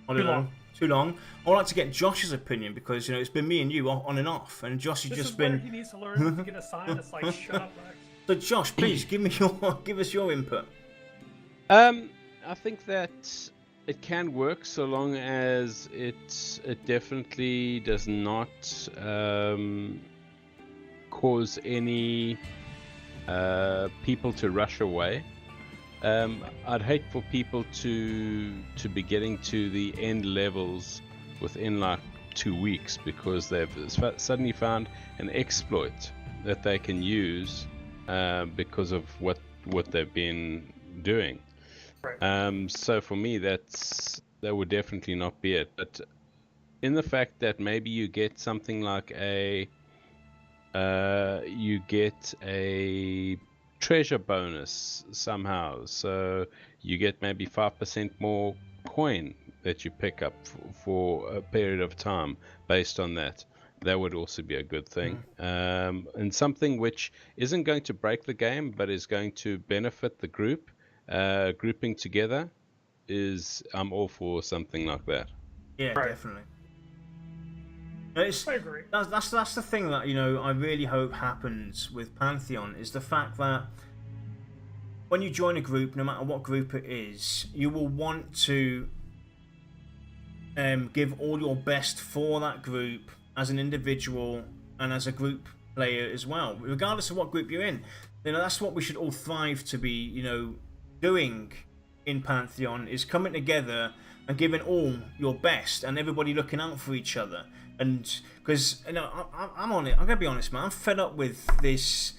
too long, I'd like to get Josh's opinion, because it's been me and you on and off, and Josh has just been. He needs to learn to get a sign that's like, shut up, Lex. So Josh, please give us your input. I think that it can work so long as it definitely does not cause any people to rush away. I'd hate for people to be getting to the end levels within like 2 weeks because they've suddenly found an exploit that they can use because of what they've been doing. Right. So for me, that would definitely not be it. But in the fact that maybe you get something like a treasure bonus somehow, so you get maybe 5% more coin that you pick up for a period of time based on that. That would also be a good thing. And something which isn't going to break the game but is going to benefit the group, grouping together, I'm all for something like that. Yeah, definitely. I agree. That's the thing that I really hope happens with Pantheon, is the fact that when you join a group, no matter what group it is, you will want to give all your best for that group as an individual and as a group player as well, regardless of what group you're in. That's what we should all thrive to be, doing in Pantheon, is coming together and giving all your best and everybody looking out for each other. And because I'm on it, I'm gonna be honest, man, I'm fed up with this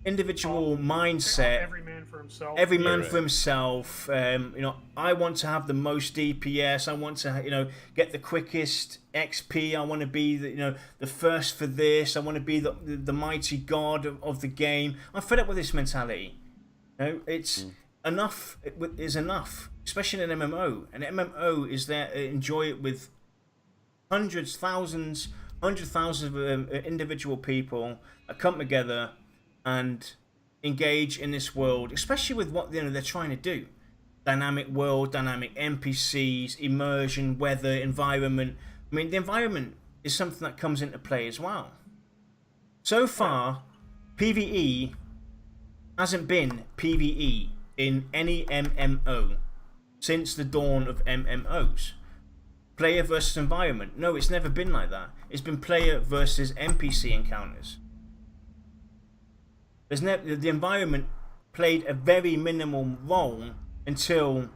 individual mindset. Every man for himself. Every man for himself. I want to have the most DPS. I want to get the quickest XP. I want to be the first for this. I want to be the mighty god of the game. I'm fed up with this mentality. It's enough is enough, especially in an MMO. An MMO is there. Enjoy it with hundreds of individual people that come together and engage in this world, especially with what they're trying to do. Dynamic world, dynamic NPCs, immersion, weather, environment. I mean, the environment is something that comes into play as well. So far, PvE hasn't been PvE in any MMO since the dawn of MMOs. Player versus environment. No, it's never been like that. It's been player versus NPC encounters. The environment played a very minimal role until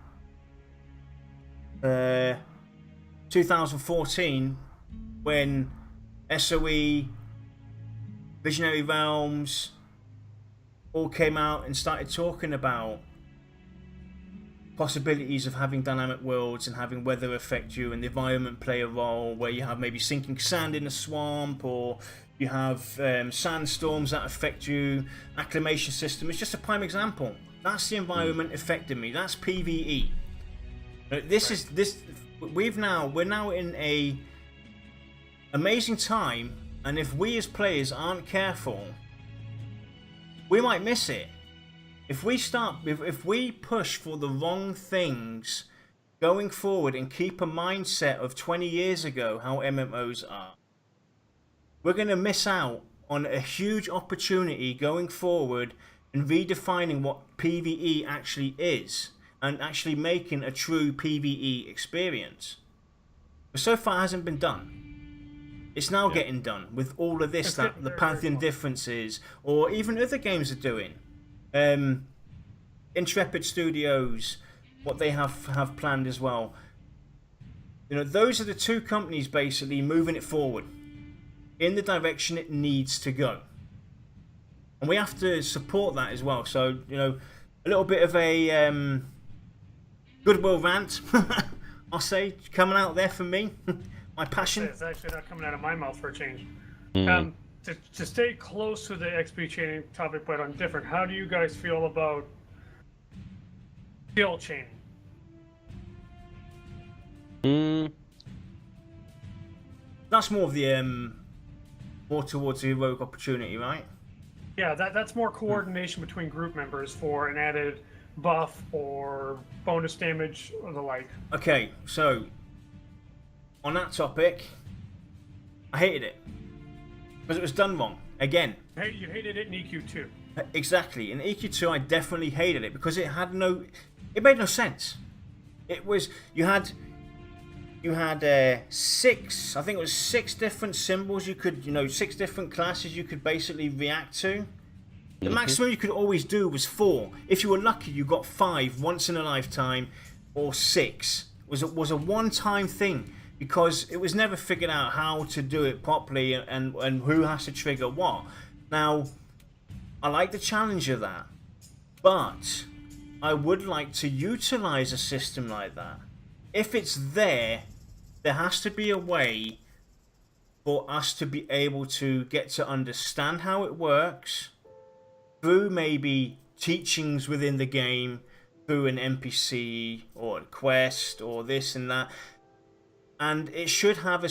2014, when SOE, Visionary Realms all came out and started talking about possibilities of having dynamic worlds and having weather affect you, and the environment play a role, where you have maybe sinking sand in a swamp, or you have sandstorms that affect you. Acclimation system is just a prime example. That's the environment affecting me. That's PvE. We're now in a amazing time, and if we as players aren't careful, we might miss it. If we push for the wrong things going forward and keep a mindset of 20 years ago, how MMOs are, we're going to miss out on a huge opportunity going forward and redefining what PvE actually is, and actually making a true PvE experience. But so far it hasn't been done. It's now getting done with all of this, that the Pantheon differences, or even other games are doing. Intrepid Studios, what they have planned as well. You know, those are the two companies basically moving it forward in the direction it needs to go. And we have to support that as well. So, you know, a little bit of a goodwill rant, I'll say, coming out there from me. My passion. It's actually not coming out of my mouth for a change. Mm. To stay close to the XP chaining topic, but on different, how do you guys feel about skill chaining? That's more of the more towards the heroic opportunity, right? Yeah, that's more coordination between group members for an added buff or bonus damage or the like. Okay, so on that topic, I hated it because it was done wrong again. Hey, you hated it in EQ too. Exactly, in EQ2 I definitely hated it because it made no sense. It was you had 6, I think it was 6 different symbols you could, 6 different classes you could basically react to. The maximum you could always do was 4. If you were lucky, you got 5 once in a lifetime, or 6. It was a one-time thing, because it was never figured out how to do it properly and who has to trigger what. Now, I like the challenge of that, but I would like to utilize a system like that. If it's there has to be a way for us to be able to get to understand how it works through maybe teachings within the game, through an NPC or a quest or this and that. And it should have it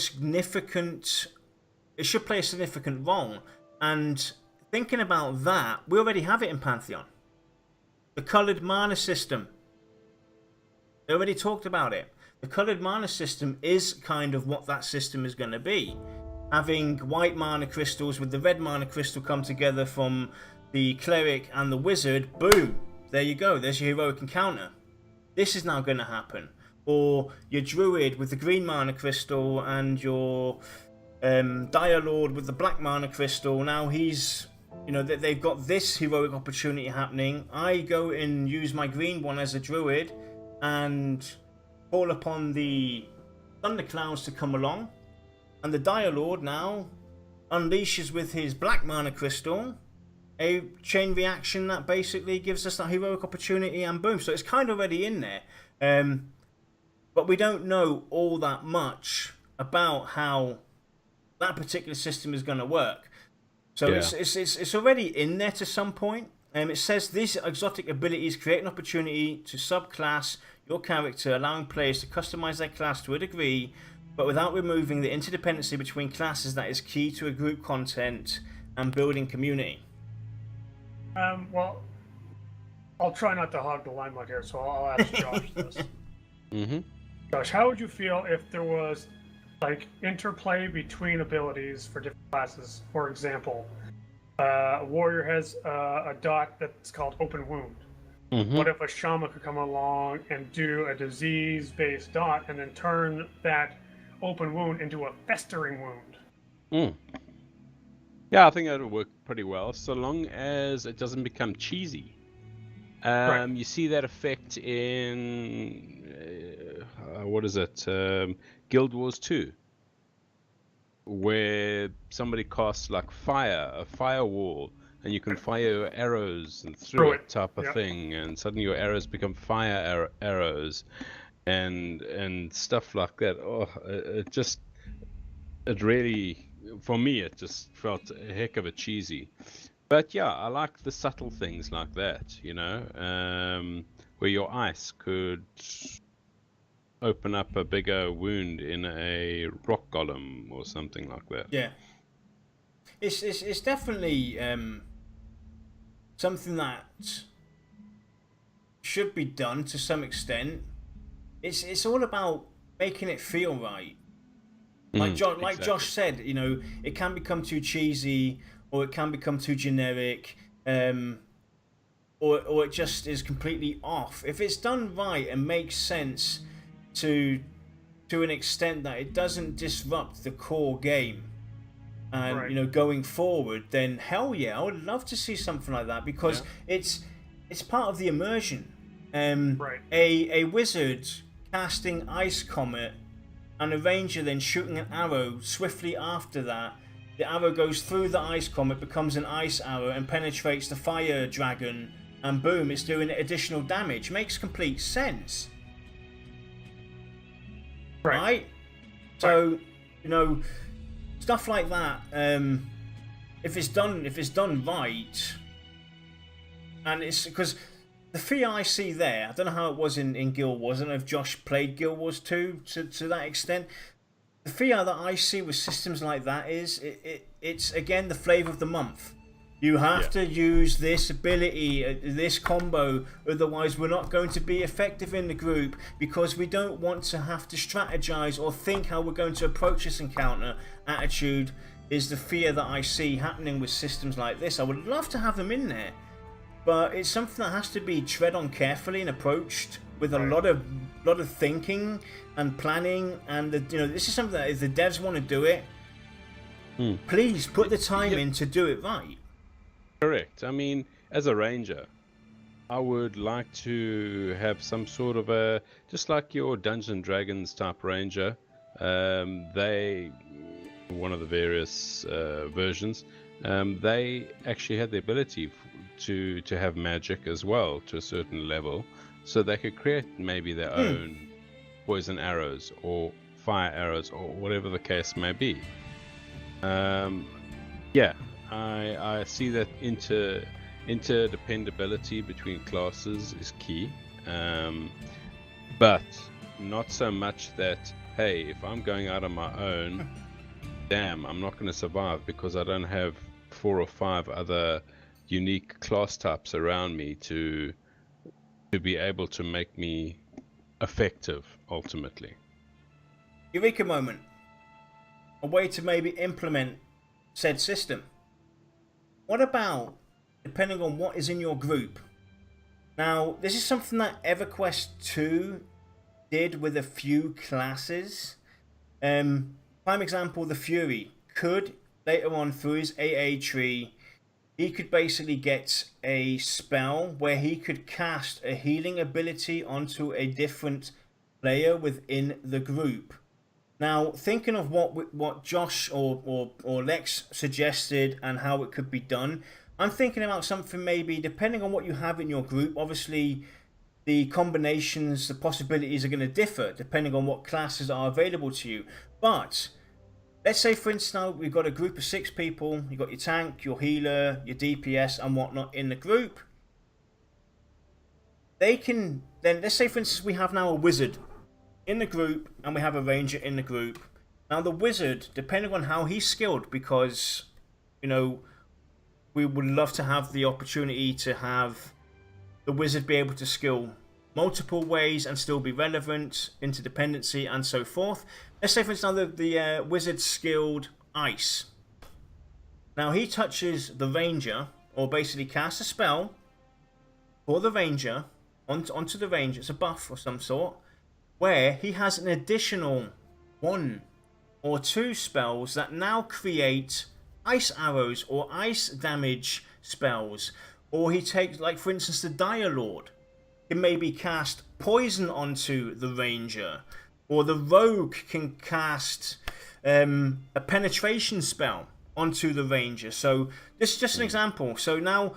should play a significant role. And thinking about that, we already have it in Pantheon. The coloured mana system. They already talked about it. The coloured mana system is kind of what that system is going to be. Having white mana crystals with the red mana crystal come together from the cleric and the wizard, boom, there you go, there's your heroic encounter. This is now going to happen. Or your druid with the green mana crystal and your dire lord with the black mana crystal. Now he's, they've got this heroic opportunity happening. I go and use my green one as a druid and call upon the thunderclouds to come along, and the dire lord now unleashes with his black mana crystal a chain reaction that basically gives us that heroic opportunity, and boom. So it's kind of already in there, but we don't know all that much about how that particular system is going to work. So it's already in there to some point. It says these exotic abilities create an opportunity to subclass your character, allowing players to customize their class to a degree, but without removing the interdependency between classes that is key to a group content and building community. Well, I'll try not to hog the limelight here, so I'll ask Josh this. Josh, how would you feel if there was interplay between abilities for different classes? For example, a warrior has a dot that's called open wound. What if a shaman could come along and do a disease-based dot and then turn that open wound into a festering wound? Yeah, I think that'll work pretty well, so long as it doesn't become cheesy. Right. You see that effect in what is it? Guild Wars 2, where somebody casts like a firewall, and you can fire your arrows and through Through it it. type of Yep. thing, and suddenly your arrows become fire arrows, and stuff like that. Oh, it really, for me, it just felt a heck of a cheesy. But yeah, I like the subtle things like that, where your ice could open up a bigger wound in a rock golem or something like that. Yeah, it's definitely something that should be done to some extent. It's all about making it feel right. Like Exactly. Josh said, it can become too cheesy, or it can become too generic, or it just is completely off. If it's done right and makes sense to an extent that it doesn't disrupt the core game, and Right. going forward, then hell yeah, I would love to see something like that, because it's part of the immersion. Right. A wizard casting ice comet, and a ranger then shooting an arrow swiftly after that. The arrow goes through the ice comet, becomes an ice arrow, and penetrates the fire dragon, and boom, it's doing additional damage. Makes complete sense, right? So, stuff like that. If it's done right, and it's because the fear I see there, I don't know how it was in Guild Wars. I don't know if Josh played Guild Wars 2 to that extent. The fear that I see with systems like that is it's again the flavor of the month. You have to use this ability, this combo, otherwise we're not going to be effective in the group, because we don't want to have to strategize or think how we're going to approach this encounter. Attitude is the fear that I see happening with systems like this. I would love to have them in there, but it's something that has to be tread on carefully and approached with a lot of thinking and planning. And this is something that if the devs want to do it, please put the time in to do it right. Correct. I mean, as a ranger, I would like to have some sort of just like your Dungeons & Dragons type ranger. They, one of the various versions, they actually had the ability to have magic as well to a certain level, so they could create maybe their own poison arrows or fire arrows or whatever the case may be. I see that interdependability between classes is key, but not so much that, hey, if I'm going out on my own, damn, I'm not going to survive because I don't have 4 or 5 other unique class types around me to be able to make me effective ultimately. Eureka moment. A way to maybe implement said system. What about, depending on what is in your group? Now, this is something that EverQuest 2 did with a few classes. Prime example, the Fury could, later on through his AA tree, he could basically get a spell where he could cast a healing ability onto a different player within the group. Now, thinking of what Josh or Lex suggested and how it could be done, I'm thinking about something maybe, depending on what you have in your group, obviously the combinations, the possibilities are going to differ depending on what classes are available to you. But let's say, for instance, now we've got a group of 6 people. You've got your tank, your healer, your DPS and whatnot in the group. They can then, let's say for instance we have now a wizard in the group and we have a ranger in the group. Now the wizard, depending on how he's skilled, because we would love to have the opportunity to have the wizard be able to skill multiple ways and still be relevant, interdependency and so forth. Let's say for instance the wizard skilled ice. Now he touches the ranger, or basically casts a spell for the ranger onto the ranger. It's a buff of some sort, where he has an additional 1 or 2 spells that now create ice arrows or ice damage spells, or he takes, like for instance, the Dire Lord can maybe cast poison onto the ranger, or the rogue can cast a penetration spell onto the ranger. So this is just an example. So now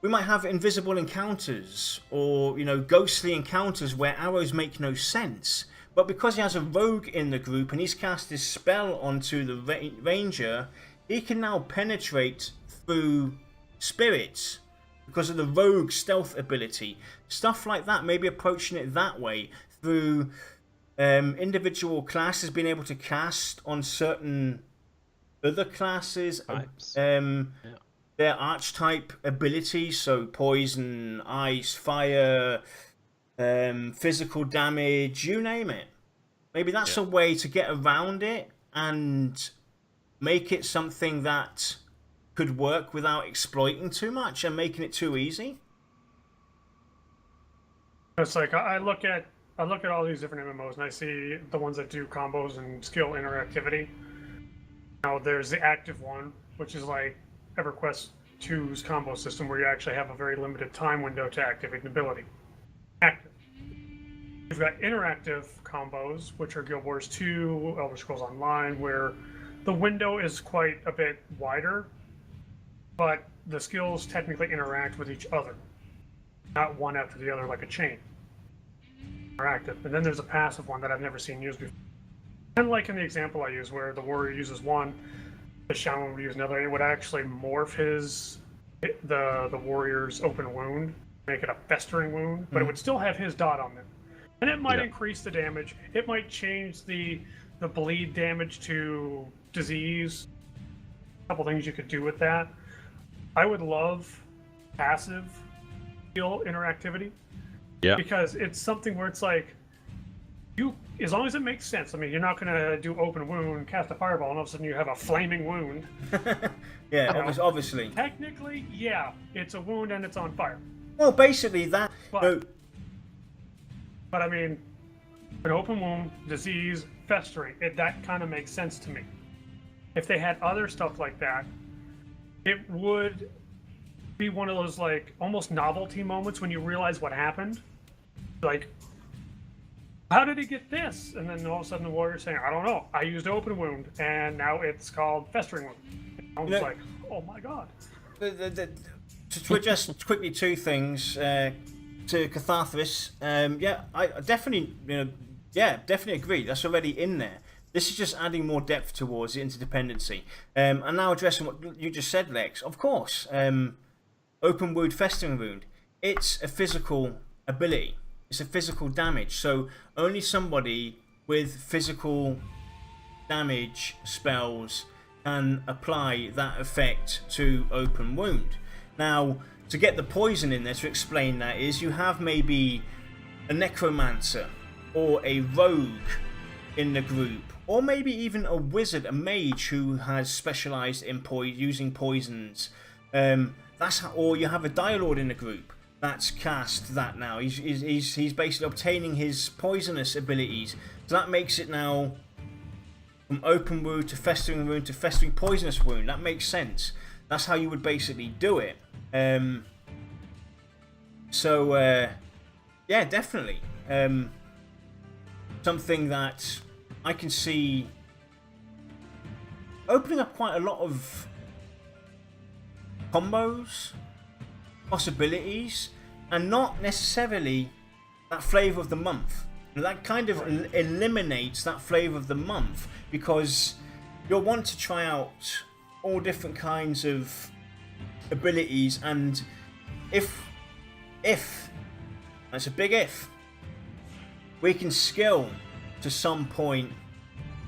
we might have invisible encounters, or ghostly encounters where arrows make no sense, but because he has a rogue in the group and he's cast his spell onto the ranger, he can now penetrate through spirits because of the rogue stealth ability. Stuff like that, maybe approaching it that way through individual classes being able to cast on certain other classes their archetype abilities, so poison, ice, fire, physical damage, you name it. Maybe that's a way to get around it and make it something that could work without exploiting too much and making it too easy. It's like I look at all these different MMOs and I see the ones that do combos and skill interactivity. Now there's the active one, which is like EverQuest 2's combo system, where you actually have a very limited time window to activate an ability. Active. You've got interactive combos, which are Guild Wars 2, Elder Scrolls Online, where the window is quite a bit wider, but the skills technically interact with each other, not one after the other like a chain. Interactive. And then there's a passive one that I've never seen used before. Kind of like in the example I use, where the warrior uses one, the shaman would use another. It would actually morph the warrior's open wound, make it a festering wound, but it would still have his dot on them. And it might increase the damage. It might change the bleed damage to disease. A couple things you could do with that. I would love passive skill interactivity. Yeah. Because it's something where it's like, as long as it makes sense. I mean, you're not going to do open wound, cast a fireball, and all of a sudden you have a flaming wound. Obviously. Technically, yeah, it's a wound and it's on fire. Well, basically that. But I mean, an open wound, disease, festering, that kind of makes sense to me. If they had other stuff like that, it would be one of those like almost novelty moments when you realize what happened. Like, how did he get this? And then all of a sudden the warrior's saying, I don't know, I used open wound and now it's called festering wound. I was like, oh my god. To address quickly two things to Catharthris, I definitely, definitely agree. That's already in there. This is just adding more depth towards the interdependency. And now addressing what you just said, Lex. Of course, open wound, festering wound. It's a physical ability. It's a physical damage. So only somebody with physical damage spells can apply that effect to open wound. Now, to get the poison in there, to explain that, is you have maybe a necromancer or a rogue in the group, or maybe even a wizard, a mage who has specialised in using poisons. Or you have a Dire Lord in the group that's cast that now. He's basically obtaining his poisonous abilities. So that makes it now from open wound to festering poisonous wound. That makes sense. That's how you would basically do it. Definitely. Something that I can see opening up quite a lot of combos, possibilities, and not necessarily that flavour of the month. That kind of eliminates that flavour of the month, because you'll want to try out all different kinds of abilities, and if that's a big if, we can skill to some point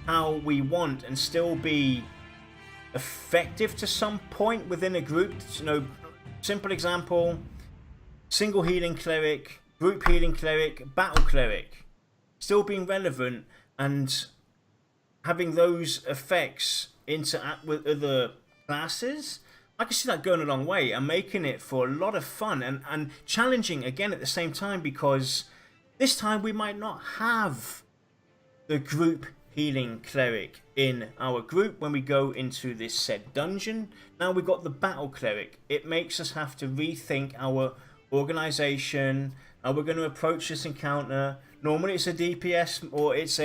how we want and still be effective to some point within a group. Simple example: single healing cleric, group healing cleric, battle cleric, still being relevant and having those effects interact with other classes. I can see that going a long way and making it for a lot of fun and challenging again at the same time, because this time we might not have the group healing cleric in our group when we go into this said dungeon. Now we've got the battle cleric. It makes us have to rethink our organization, how we're going to approach this encounter. Normally it's a DPS or it's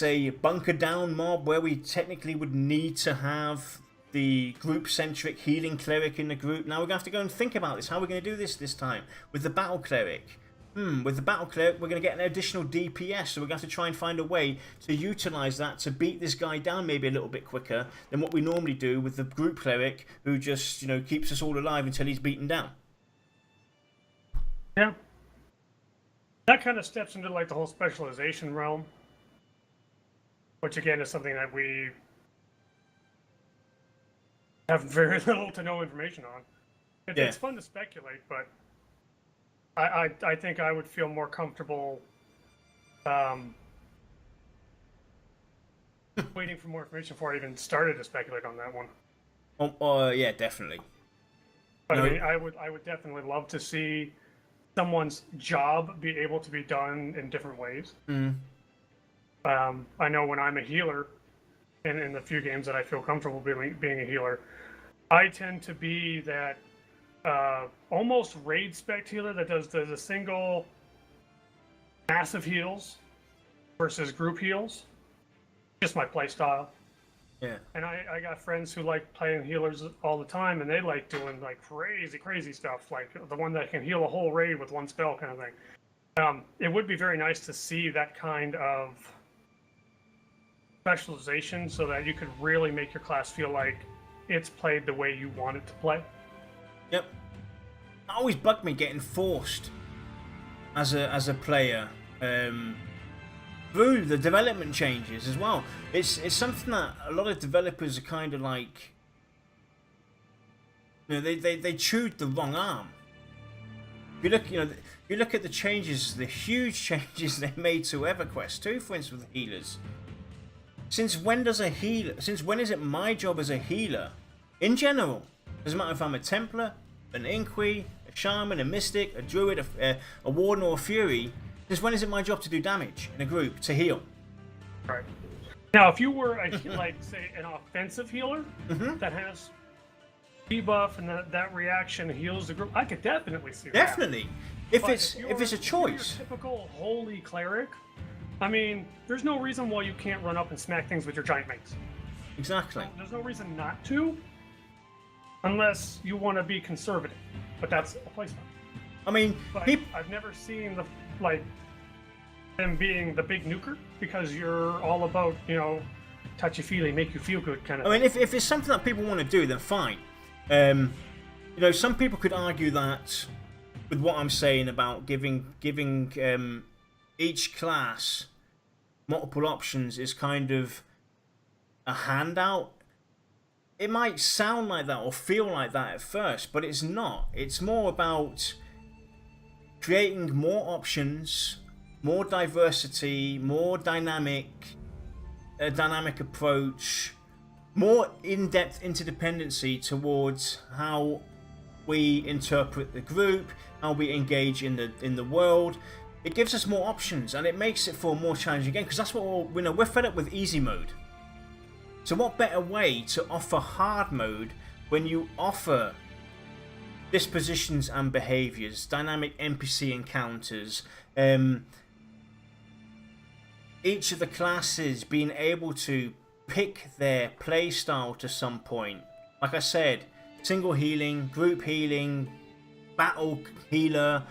a bunker down mob where we technically would need to have the group-centric healing cleric in the group. Now we're going to have to go and think about this. How are we going to do this time? With the battle cleric. With the battle cleric, we're going to get an additional DPS, so we're going to have to try and find a way to utilize that to beat this guy down maybe a little bit quicker than what we normally do with the group cleric, who just, you know, keeps us all alive until he's beaten down. Yeah. That kind of steps into like the whole specialization realm, which again is something that we have very little to no information on. It's fun to speculate, but I think I would feel more comfortable waiting for more information before I even started to speculate on that one. Yeah, definitely. But I mean, I would definitely love to see someone's job be able to be done in different ways. I know when I'm a healer, and in the few games that I feel comfortable being a healer, I tend to be that almost raid spec healer that does a single massive heals versus group heals. Just my play style. Yeah. And I got friends who like playing healers all the time, and they like doing like crazy stuff, like the one that can heal a whole raid with one spell kind of thing. It would be very nice to see that kind of specialization so that you could really make your class feel like it's played the way you want it to play. Yep. It always bugged me getting forced as a player through the development changes as well. It's something that a lot of developers are kind of like, you know, they chewed the wrong arm. If you look at the changes, the huge changes they made to EverQuest 2, for instance, with healers. Since when is it my job as a healer, in general, doesn't matter if I'm a Templar, an Inquis, a Shaman, a Mystic, a Druid, a Warden or a Fury, since when is it my job to do damage in a group, to heal? Right. Now, if you were, like, say, an offensive healer that has debuff and that reaction heals the group, I could definitely see that. Definitely. If it's a choice. If you're a typical holy cleric, I mean, there's no reason why you can't run up and smack things with your giant mace. Exactly. There's no reason not to, unless you want to be conservative. But that's a playstyle. I mean, but I've never seen them being the big nuker, because you're all about, you know, touchy-feely, make you feel good kind of thing. I mean, if it's something that people want to do, then fine. You know, some people could argue that with what I'm saying about giving each class multiple options is kind of a handout. It might sound like that or feel like that at first, but it's not. It's more about creating more options, more diversity, more dynamic approach, more in-depth interdependency towards how we interpret the group, how we engage in the world. It gives us more options, and it makes it for a more challenging game, because that's what we're fed up with easy mode. So what better way to offer hard mode when you offer dispositions and behaviors, dynamic NPC encounters, each of the classes being able to pick their playstyle to some point. Like I said, single healing, group healing, battle healer,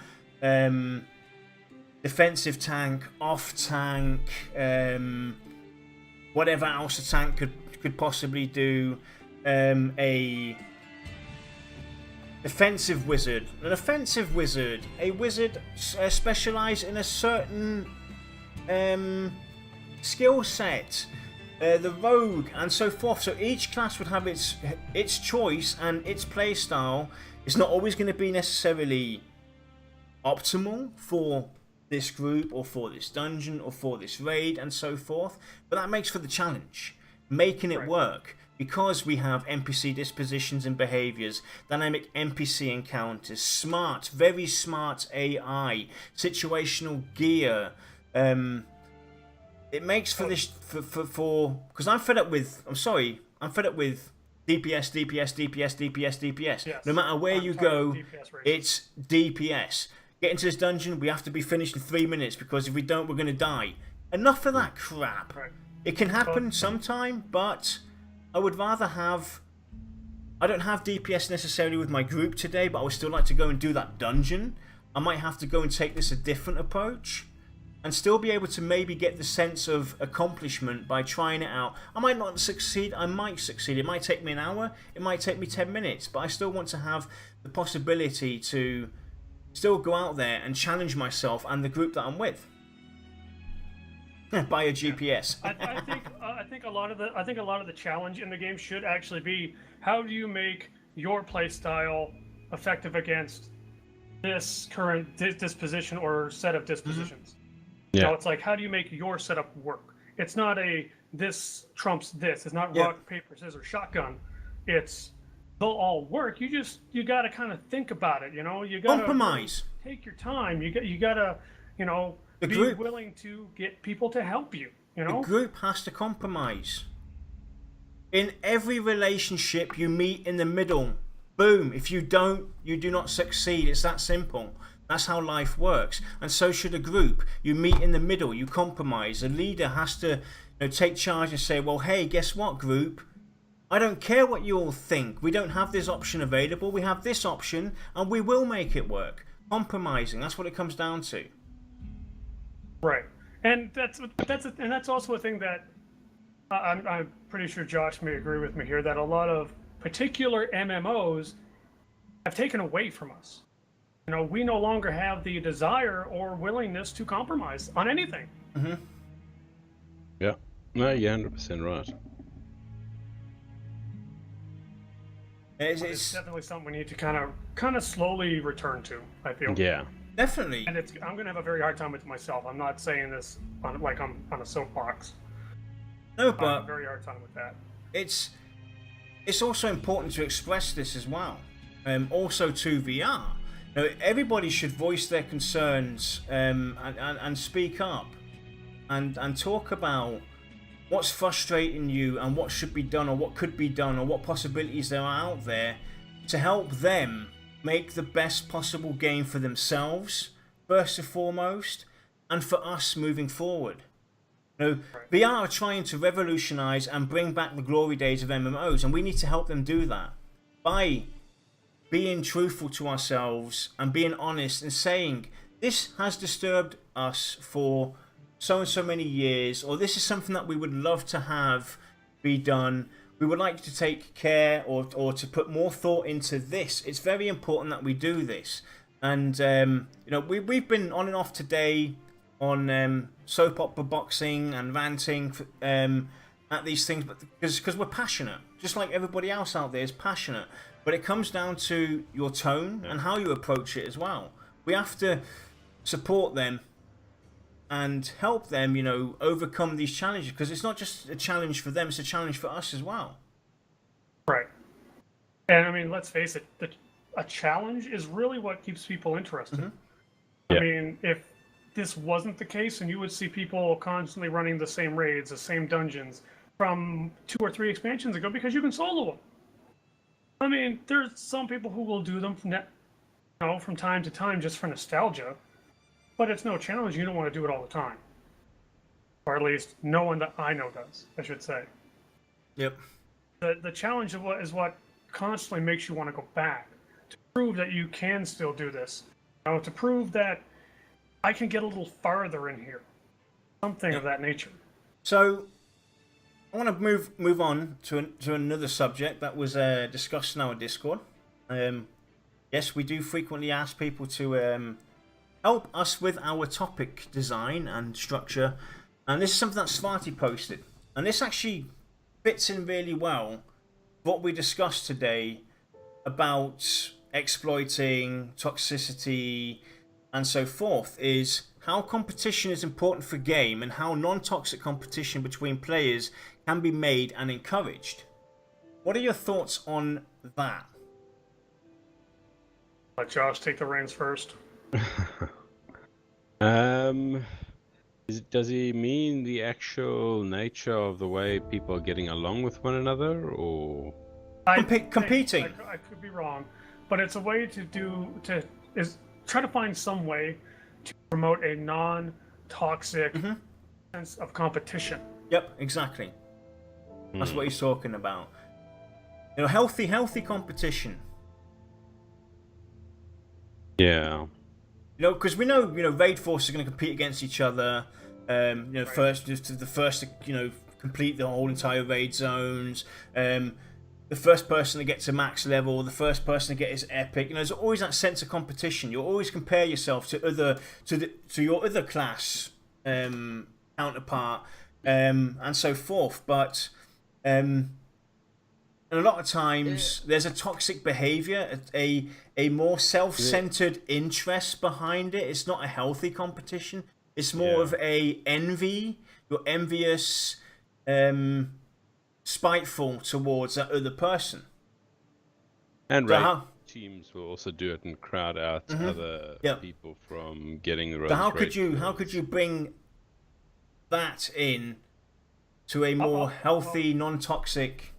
defensive tank, off tank, whatever else a tank could possibly do, a defensive wizard, an offensive wizard, a wizard specialised in a certain skill set, the rogue, and so forth. So each class would have its choice and its play style. It's not always going to be necessarily optimal for this group or for this dungeon or for this raid and so forth, but that makes for the challenge, making it work, because we have NPC dispositions and behaviors, dynamic NPC encounters, smart, very smart AI, situational gear, it makes for this for because I'm fed up with. I'm fed up with DPS, DPS, DPS, DPS, DPS. Yes. No matter where I'm you tired of go, DPS races. it's DPS. Get into this dungeon, we have to be finished in 3 minutes because if we don't, we're gonna die. Enough of that crap. Right. It can happen sometime, but I would rather have. I don't have DPS necessarily with my group today, but I would still like to go and do that dungeon. I might have to go and take this a different approach and still be able to maybe get the sense of accomplishment by trying it out. I might not succeed, I might succeed. It might take me an hour, it might take me 10 minutes, but I still want to have the possibility to still go out there and challenge myself and the group that I'm with. Buy a GPS. I think a lot of the challenge in the game should actually be how do you make your playstyle effective against this current disposition or set of dispositions. Yeah. So it's like how do you make your setup work? It's not a this trumps this. It's not Yeah. rock paper scissors shotgun. It's they'll all work. You got to kind of think about it. You know, you got to Compromise. take your time. You got to The be group. willing to get people to help you. You know. The group has to compromise. In every relationship, you meet in the middle. Boom. If you don't, you do not succeed. It's that simple. That's how life works. And so should a group. You meet in the middle. You compromise. A leader has to take charge and say, well, hey, guess what, group? I don't care what you all think. We don't have this option available. We have this option, and we will make it work. Compromising. That's what it comes down to. Right, and that's also a thing that I'm pretty sure Josh may agree with me here that a lot of particular MMOs have taken away from us. You know, we no longer have the desire or willingness to compromise on anything. Mm-hmm. Yeah. No, you're 100% right. It's definitely something we need to kind of slowly return to. I feel. Yeah. Definitely. And I'm gonna have a very hard time with myself. I'm not saying this like I'm on a soapbox. No, I have but a very hard time with that. it's also important to express this as well. Also to VR. Everybody should voice their concerns and speak up and talk about what's frustrating you and what should be done or what could be done or what possibilities there are out there to help them make the best possible game for themselves, first and foremost, and for us moving forward. VR are trying to revolutionize and bring back the glory days of MMOs, and we need to help them do that by being truthful to ourselves and being honest and saying, this has disturbed us for so and so many years, or this is something that we would love to have be done. We would like to take care or to put more thought into this. It's very important that we do this. And, we've been on and off today on soap opera boxing and ranting at these things, but because we're passionate, just like everybody else out there is passionate. But it comes down to your tone and how you approach it as well. We have to support them and help them, overcome these challenges, because it's not just a challenge for them, it's a challenge for us as well. Right. And I mean, let's face it, a challenge is really what keeps people interested. Mm-hmm. Yeah. I mean, if this wasn't the case and you would see people constantly running the same raids, the same dungeons from 2 or 3 expansions ago because you can solo them. I mean, there's some people who will do them from time to time just for nostalgia, but it's no challenge. You don't want to do it all the time. Or at least no one that I know does, I should say. Yep. The challenge is what constantly makes you want to go back, to prove that you can still do this. To prove that I can get a little farther in here. Something of that nature. So, I want to move on to another subject that was discussed in our Discord. Yes, we do frequently ask people to help us with our topic design and structure. And this is something that Svarty posted. And this actually fits in really well what we discussed today about exploiting, toxicity, and so forth, is how competition is important for game and how non-toxic competition between players can be made and encouraged. What are your thoughts on that? Let Josh take the reins first. The Does he mean the actual nature of the way people are getting along with one another, or Competing. I could be wrong, but it's a way is try to find some way to promote a non-toxic sense of competition. Yep, exactly. That's what he's talking about. You know, healthy competition. Yeah. You know, because we know, raid forces are going to compete against each other. Right. First to complete the whole entire raid zones. The first person to get to max level, the first person to get his epic. You know, there's always that sense of competition. You always compare yourself to your other class counterpart, and so forth. But and a lot of times there's a toxic behavior, a more self-centered interest behind it. It's not a healthy competition. It's more of a envy. You're envious, spiteful towards that other person. And teams will also do it and crowd out other people from getting the road. So how could you bring that in to a more healthy, non-toxic?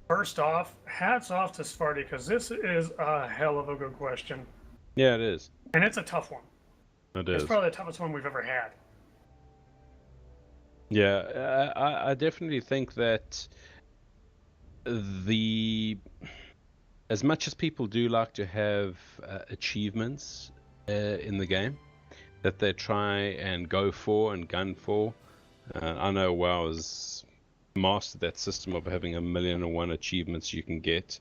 First off, hats off to Sparty, because this is a hell of a good question. Yeah, it is. And it's a tough one. It is. It's probably the toughest one we've ever had. Yeah, I definitely think that as much as people do like to have achievements in the game that they try and go for and gun for, I know WoW has mastered that system of having 1,000,001 achievements you can get,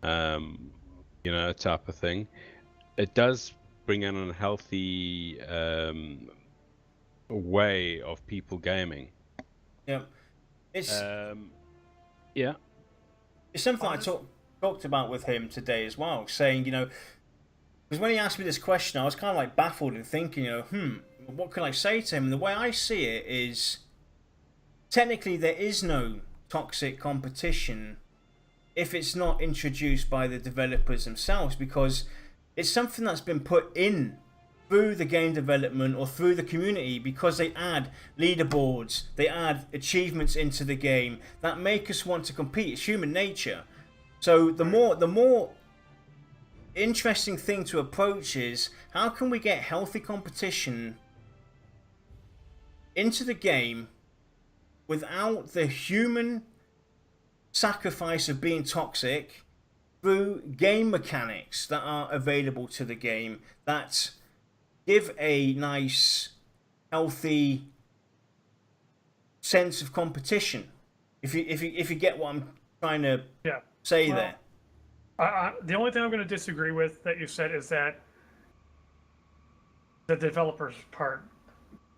type of thing. It does bring in an unhealthy way of people gaming. Yeah, it's It's something I talked about with him today as well, saying, because when he asked me this question, I was kind of like baffled and thinking, what can I say to him? And the way I see it is, technically there is no toxic competition if it's not introduced by the developers themselves, because it's something that's been put in through the game development or through the community, because they add leaderboards, they add achievements into the game that make us want to compete. It's human nature. So the more interesting thing to approach is, how can we get healthy competition into the game without the human sacrifice of being toxic, through game mechanics that are available to the game that give a nice, healthy sense of competition. If you get what I'm trying to say there. The only thing I'm going to disagree with that you said is that the developers part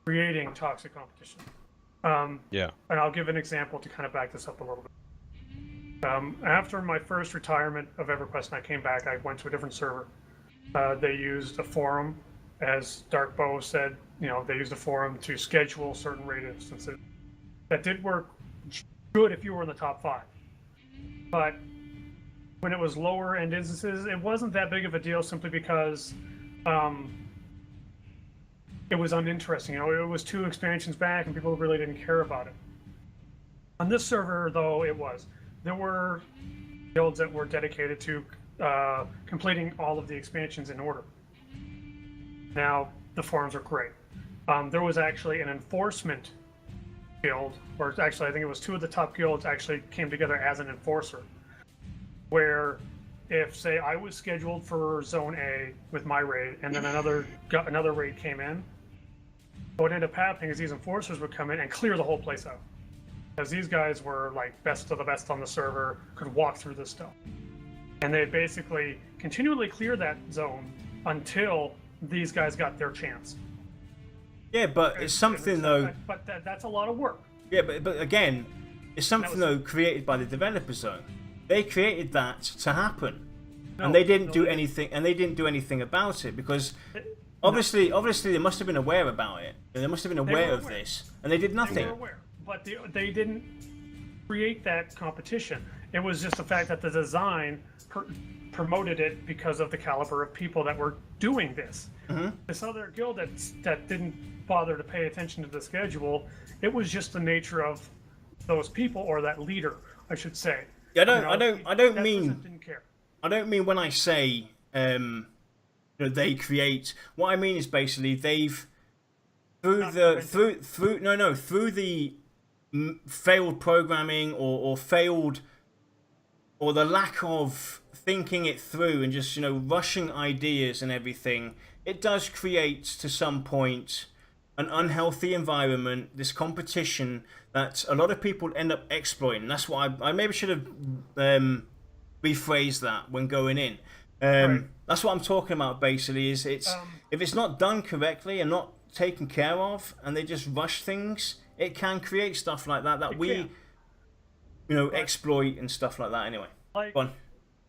creating toxic competition. And I'll give an example to kind of back this up a little bit. After my first retirement of EverQuest and I came back, I went to a different server. They used a forum, as Darkbow said, they used a forum to schedule certain raid instances. That did work good if you were in the top 5. But when it was lower end instances, it wasn't that big of a deal, simply because it was uninteresting. It was 2 expansions back and people really didn't care about it. On this server, though, there were guilds that were dedicated to completing all of the expansions in order. Now, the forums are great. There was actually an enforcement guild, or actually I think it was 2 of the top guilds actually came together as an enforcer, where if, say, I was scheduled for Zone A with my raid, and then another raid came in, what ended up happening is these enforcers would come in and clear the whole place out. Because these guys were like best of the best on the server, could walk through this stuff. And they basically continually clear that zone until these guys got their chance. Yeah, but it's something though. But that's a lot of work. Yeah, but again, it's something though created by the developers though. They created that to happen, and they didn't do anything. And they didn't do anything about it, because obviously they must have been aware about it. They must have been aware of this, and they did nothing. They were aware, but they didn't create that competition. It was just the fact that the design promoted it because of the caliber of people that were doing this. Mm-hmm. This other guild that didn't bother to pay attention to the schedule, it was just the nature of those people, or that leader, I should say. Yeah, I don't that mean. person didn't care. I don't mean when I say they create. What I mean is basically they've through the failed programming or failed or the lack of thinking it through and just rushing ideas and everything. It does create to some point an unhealthy environment. This competition that a lot of people end up exploiting. That's what I maybe should have rephrased that when going in. Right. That's what I'm talking about. Basically, is if it's not done correctly and not taken care of, and they just rush things, it can create stuff like that we exploit and stuff like that. Anyway,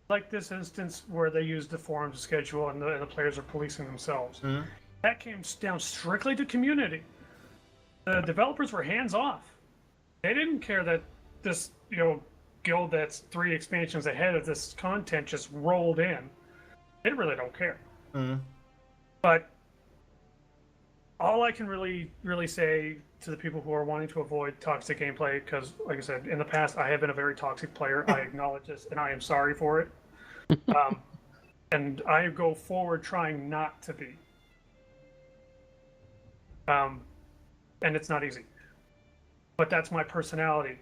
like this instance where they used the forums schedule and the players are policing themselves. Mm-hmm. That came down strictly to community. The developers were hands off. They didn't care that this guild that's 3 expansions ahead of this content just rolled in. They really don't care. Mm-hmm. But all I can really say to the people who are wanting to avoid toxic gameplay, because like I said, in the past I have been a very toxic player. I acknowledge this and I am sorry for it. And I go forward trying not to be. And it's not easy. But that's my personality,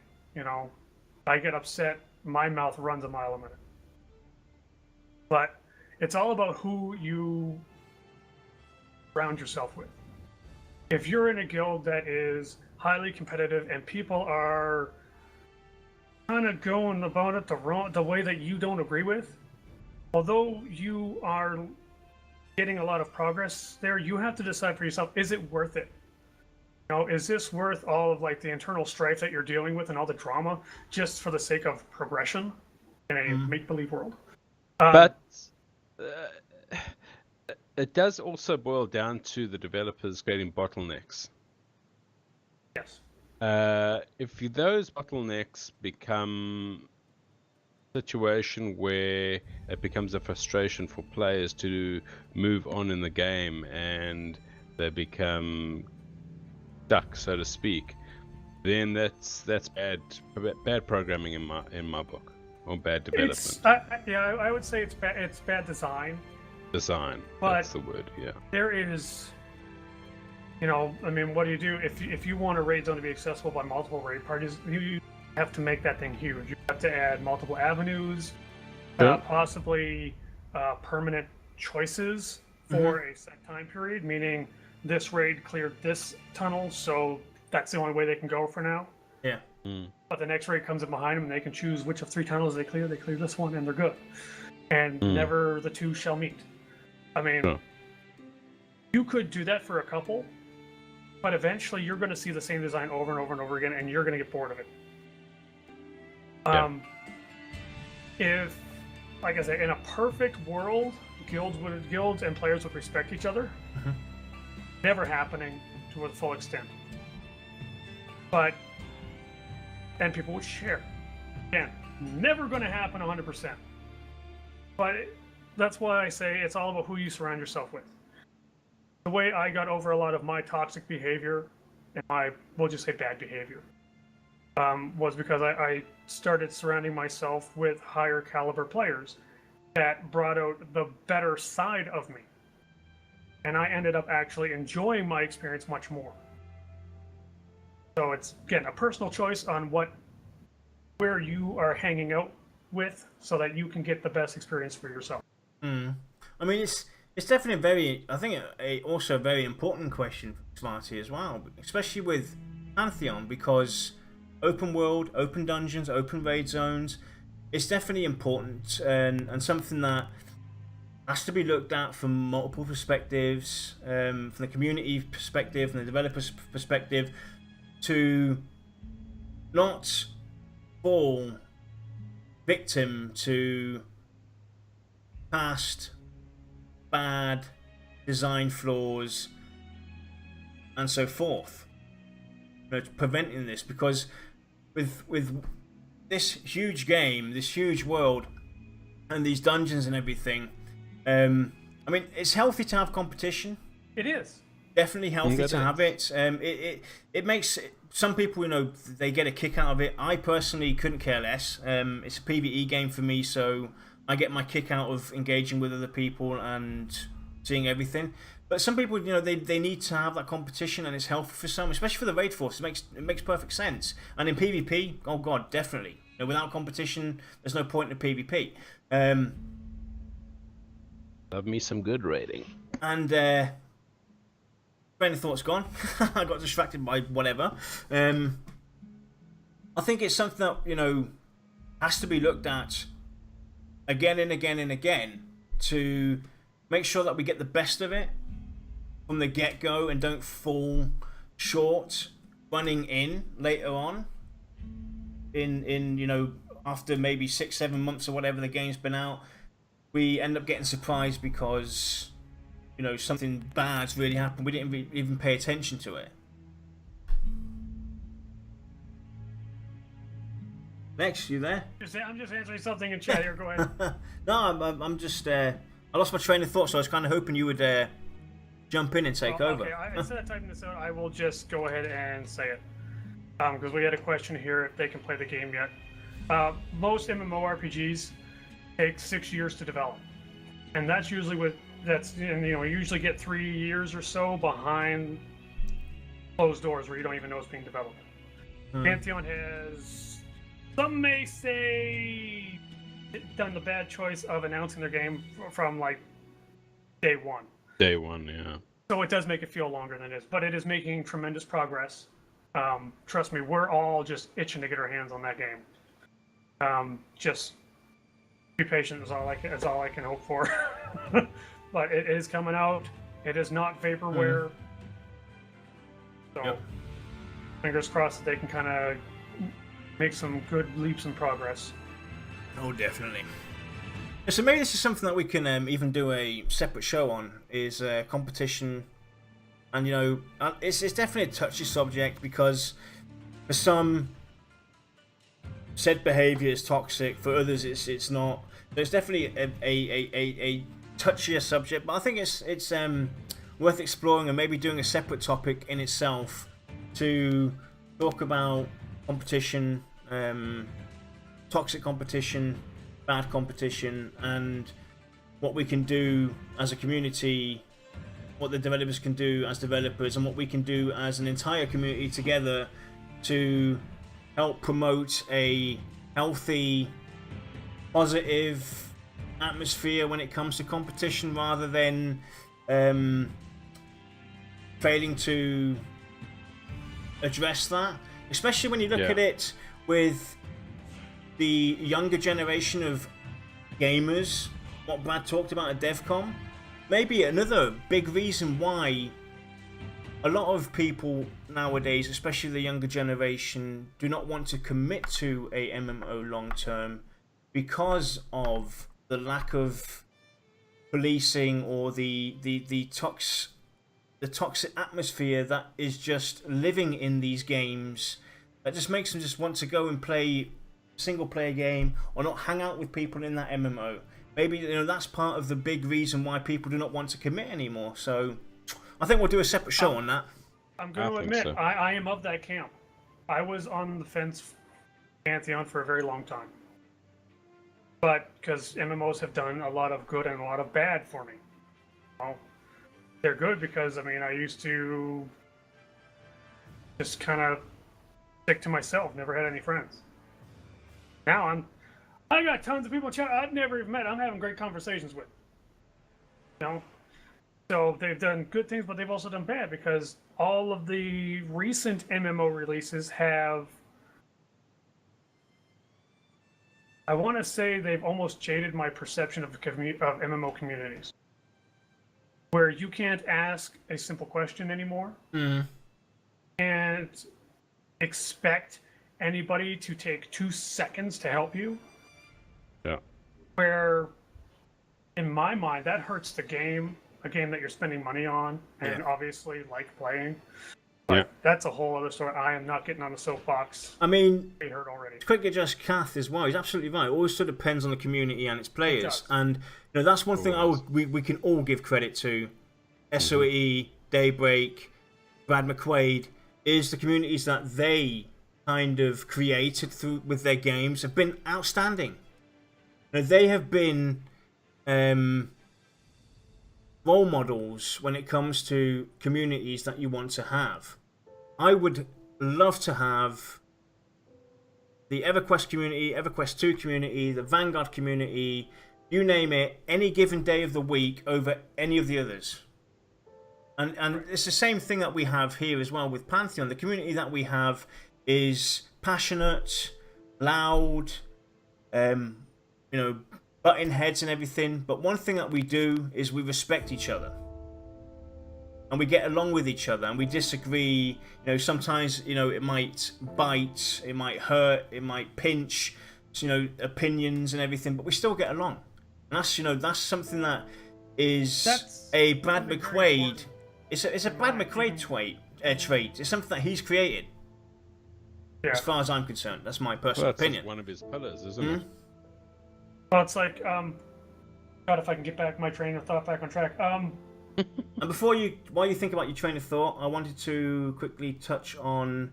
I get upset, my mouth runs a mile a minute. But it's all about who you surround yourself with. If you're in a guild that is highly competitive and people are kind of going about it the way that you don't agree with, although you are getting a lot of progress there, you have to decide for yourself, is it worth it? Is this worth all of the internal strife that you're dealing with and all the drama just for the sake of progression in a make-believe world? But it does also boil down to the developers creating bottlenecks. Yes. If those bottlenecks become a situation where it becomes a frustration for players to move on in the game and they become stuck, so to speak, then that's bad programming in my book, or bad development. I would say it's bad design. But that's the word. Yeah. There is, what do you do if you want a raid zone to be accessible by multiple raid parties? You have to make that thing huge. You have to add multiple avenues, possibly permanent choices for a set time period, meaning this raid cleared this tunnel, so that's the only way they can go for now. Yeah. But the next raid comes in behind them, and they can choose which of 3 tunnels they clear. They clear this one, and they're good. And never the two shall meet. You could do that for a couple, but eventually you're going to see the same design over and over and over again, and you're going to get bored of it. If, like I said, in a perfect world, guilds and players would respect each other. Never happening to a full extent. And people would share. Again, never going to happen 100%. But that's why I say it's all about who you surround yourself with. The way I got over a lot of my toxic behavior, and we'll just say bad behavior, was because I started surrounding myself with higher caliber players that brought out the better side of me. And I ended up actually enjoying my experience much more. So it's, again, a personal choice on where you are hanging out with, so that you can get the best experience for yourself. I mean, it's definitely also a very important question for Smarty as well, especially with Pantheon, because open world, open dungeons, open raid zones, it's definitely important and something that has to be looked at from multiple perspectives, from the community perspective, from the developer's perspective, to not fall victim to past bad design flaws and so forth. Preventing this, because with this huge game, this huge world, and these dungeons and everything. I mean, it's healthy to have competition. It is. Definitely healthy to have it. It makes some people, you know, they get a kick out of it. I personally couldn't care less. It's a PvE game for me, so I get my kick out of engaging with other people and seeing everything. But some people, you know, they need to have that competition, and it's helpful for some, especially for the raid force. It makes perfect sense. And in PvP, oh god, definitely. You know, without competition, there's no point in PvP. Love me some good raiding. And train of thought's gone. I got distracted by whatever. I think it's something that, you know, has to be looked at again and again and again to make sure that we get the best of it from the get-go and don't fall short running in later on in you know, after maybe 6-7 months or whatever the game's been out. We end up getting surprised because, you know, something bad's really happened. We didn't even pay attention to it. Next, you there? I'm just answering something in chat here. Go ahead. No, I'm just. I lost my train of thought, so I was kind of hoping you would jump in and take over. Okay, instead of typing this out, I will just go ahead and say it. Because we had a question here if they can play the game yet. Most MMORPGs take 6 years to develop, and that's usually you know, you usually get 3 years or so behind closed doors where you don't even know it's being developed. Pantheon has, some may say, done the bad choice of announcing their game from like day one. Day one, yeah. So it does make it feel longer than it is, but it is making tremendous progress. Trust me, we're all just itching to get our hands on that game. Just be patient is all I can hope for. But it is coming out. It is not vaporware. So fingers crossed that they can kind of make some good leaps in progress. Oh, definitely. So maybe this is something that we can even do a separate show on, is competition. And, you know, it's definitely a touchy subject because for some, said behavior is toxic. For others, it's not. There's definitely a touchier subject, but I think it's worth exploring and maybe doing a separate topic in itself to talk about competition, toxic competition, bad competition, and what we can do as a community, what the developers can do as developers, and what we can do as an entire community together to help promote a healthy, positive atmosphere when it comes to competition, rather than failing to address that. Especially when you look at it with the younger generation of gamers, what Brad talked about at DevCon. Maybe another big reason why a lot of people nowadays, especially the younger generation, do not want to commit to a MMO long term because of the lack of policing or the toxic atmosphere that is just living in these games, that just makes them just want to go and play single player game or not hang out with people in that MMO. Maybe, you know, that's part of the big reason why people do not want to commit anymore. So I think we'll do a separate show on that. I'm going to admit, so. I am of that camp. I was on the fence Pantheon for a very long time. But because MMOs have done a lot of good and a lot of bad for me. Well, they're good because, I mean, I used to just kind of stick to myself, never had any friends. Now I got tons of people I've never even met. I'm having great conversations with. You know? So they've done good things, but they've also done bad because all of the recent MMO releases have, I want to say they've almost jaded my perception of MMO communities. Where you can't ask a simple question anymore. And expect anybody to take 2 seconds to help you. Yeah. Where, in my mind, that hurts the game, a game that you're spending money on and obviously like playing. But that's a whole other story. I am not getting on the soapbox. I mean, They heard already. quick adjust Kath as well. He's absolutely right. It always sort of depends on the community and its players. does. And that's one thing we can all give credit to. SOE, Daybreak, Brad McQuaid, is the communities that they kind of created through with their games have been outstanding. They have been role models when it comes to communities that you want to have. I would love to have the EverQuest community, EverQuest 2 community, the Vanguard community, you name it, any given day of the week over any of the others. And it's the same thing that we have here as well with Pantheon. The community that we have is passionate, loud, butting heads and everything. But one thing that we do is we respect each other. And we get along with each other, and we disagree. Sometimes, it might bite, it might hurt, it might pinch, opinions and everything, but we still get along. And that's something that is a Brad McQuaid. It's a Brad McQuaid trait. It's something that he's created. Yeah. As far as I'm concerned, that's my personal opinion. One of his pillars, isn't it? Well, it's like, God, if I can get back my train of thought back on track. And while you think about your train of thought, I wanted to quickly touch on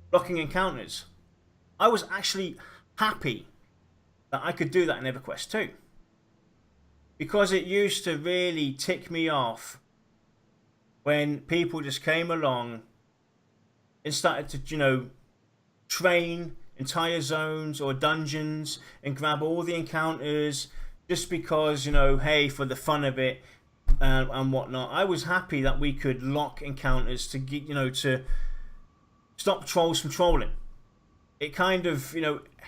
blocking encounters. I was actually happy that I could do that in EverQuest 2. Because it used to really tick me off when people just came along and started to, train entire zones or dungeons and grab all the encounters just because, hey, for the fun of it and whatnot. I was happy that we could lock encounters to get, to stop trolls from trolling. It kind of,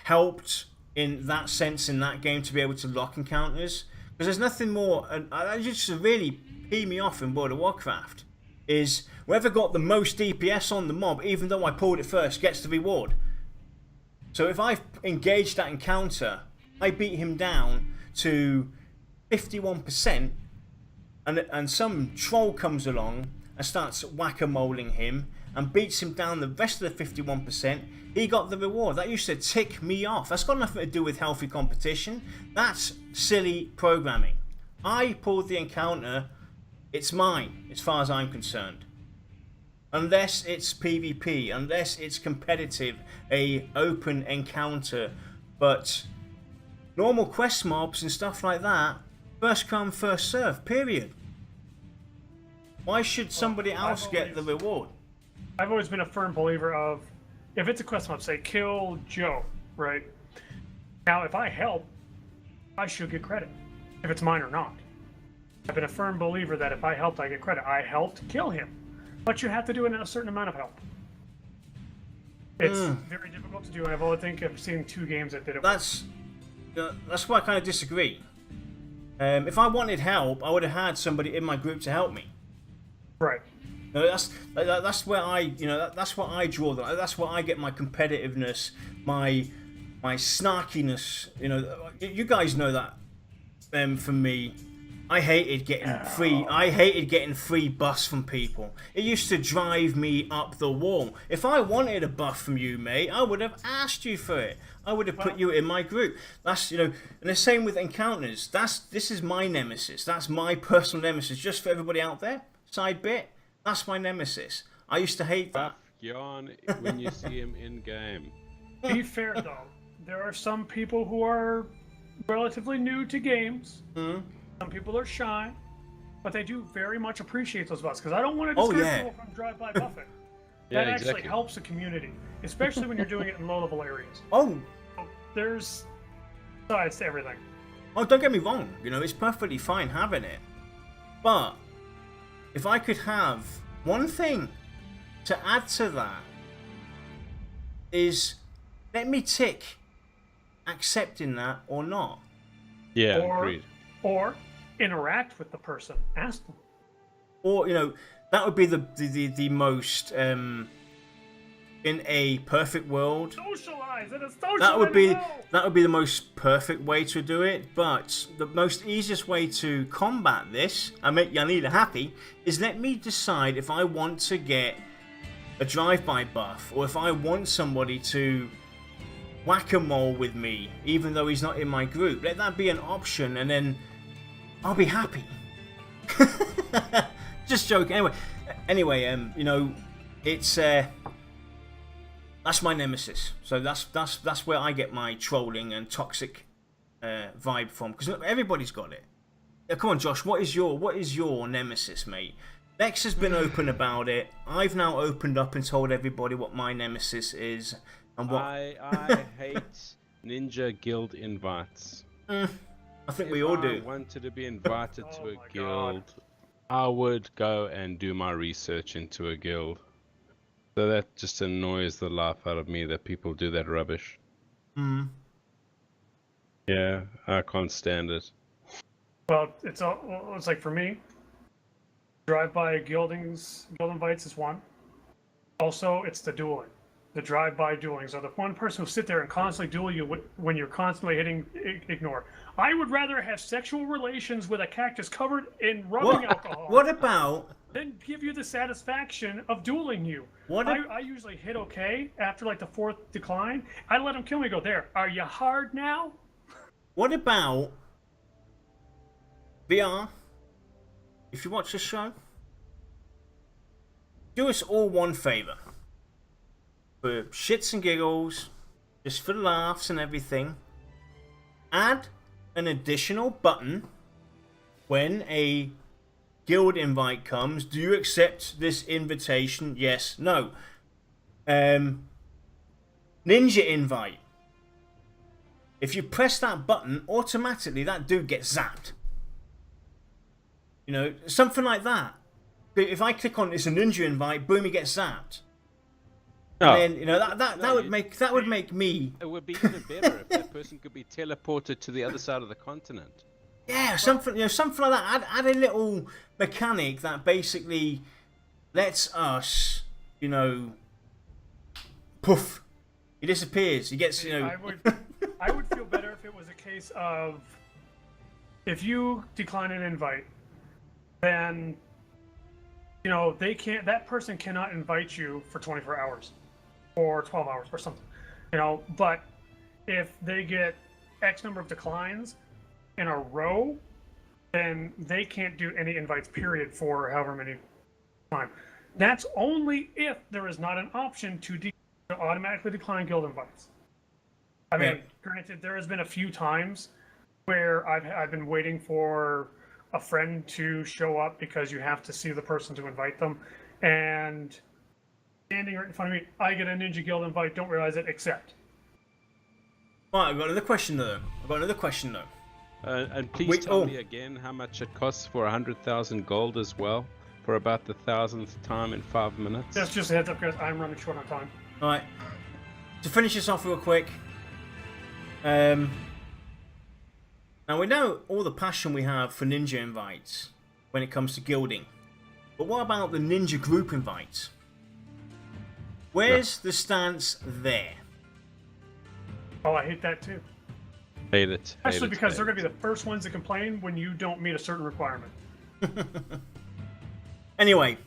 helped in that sense in that game to be able to lock encounters. Because there's nothing more, and I just really pee me off in World of Warcraft, is whoever got the most DPS on the mob, even though I pulled it first, gets the reward. So if I've engaged that encounter, I beat him down to 51%, and some troll comes along and starts whack-a-moling him and beats him down the rest of the 51%, he got the reward. That used to tick me off. That's got nothing to do with healthy competition. That's silly programming. I pulled the encounter, it's mine, as far as I'm concerned. Unless it's PvP, unless it's competitive, a open encounter. But normal quest mobs and stuff like that, first come, first serve, period. Why should somebody else get the reward? I've always been a firm believer of, if it's a quest mob, say, kill Joe, right? Now, if I help, I should get credit, if it's mine or not. I've been a firm believer that if I helped, I get credit. I helped kill him. But you have to do a certain amount of help. It's very difficult to do, and I think I've seen 2 games that did it. That's why I kind of disagree. If I wanted help, I would have had somebody in my group to help me. Right. That's where I, that's what I draw. That's where I get my competitiveness, my snarkiness. You guys know that. For me, I hated getting free. I hated getting free buffs from people. It used to drive me up the wall. If I wanted a buff from you, mate, I would have asked you for it. I would have put you in my group. That's and the same with encounters. This is my nemesis. That's my personal nemesis. Just for everybody out there, side bit. That's my nemesis. I used to hate that. Yawn when you see him in game. Be fair though, there are some people who are relatively new to games. Some people are shy, but they do very much appreciate those buffs, because I don't want to discourage people from drive-by buffing. That actually helps the community, especially when you're doing it in low-level areas. There's sides to everything. Oh, don't get me wrong. It's perfectly fine having it, but if I could have one thing to add to that, is let me tick accepting that or not. Yeah, agreed. Or interact with the person, ask them. Or that would be the most in a perfect world. Socialize in a social That would be the most perfect way to do it. But the most easiest way to combat this and make Yanida happy is let me decide if I want to get a drive-by buff, or if I want somebody to whack-a-mole with me, even though he's not in my group, let that be an option, and then I'll be happy. Just joking. Anyway, you know, it's that's my nemesis. So that's where I get my trolling and toxic vibe from, because everybody's got it. Come on, Josh. What is your nemesis, mate? Lex has been open about it. I've now opened up and told everybody what my nemesis is and what. I hate ninja guild invites. I think we all do. If I wanted to be invited to a God. guild, I would go and do my research into a guild. So that just annoys the life out of me that people do that rubbish. Yeah, I can't stand it. Well, it's like for me, drive-by guild invites is one. Also, it's the dueling. The drive-by duelings are the one person who sit there and constantly duel you when you're constantly hitting ignore. I would rather have sexual relations with a cactus covered in rubbing alcohol. What about? Then give you the satisfaction of dueling you. I usually hit okay after like the 4th decline. I let him kill me. Go there. Are you hard now? What about VR? If you watch the show, do us all one favor. For shits and giggles, just for laughs and everything, add an additional button when a guild invite comes. Do you accept this invitation? Yes, no. Ninja invite. If you press that button, automatically that dude gets zapped. You know, something like that. If I click on it's a ninja invite, boom, he gets zapped. Oh. And then, you know, that would make me. It would be even better if that person could be teleported to the other side of the continent. Yeah, something like that. Add a little mechanic that basically lets us, you know, poof, he disappears. He gets, you know. I would feel better if it was a case of if you decline an invite, then you know that person cannot invite you for 24 hours or 12 hours or something, you know. But if they get X number of declines in a row, then they can't do any invites period for however many time. That's only if there is not an option to automatically decline guild invites. I mean, granted, there has been a few times where I've been waiting for a friend to show up because you have to see the person to invite them, and standing right in front of me, I get a Ninja Guild invite, don't realize it, accept. Right, I've got another question though. And please tell me again how much it costs for 100,000 gold as well, for about the 1000th time in 5 minutes. That's just a heads up, guys. I'm running short on time. All right. To finish this off real quick. Now we know all the passion we have for ninja invites when it comes to guilding, but what about the ninja group invites? Where's the stance there? Oh, I hate that too. Hate it. Especially because they're going to be the first ones to complain when you don't meet a certain requirement. Anyway,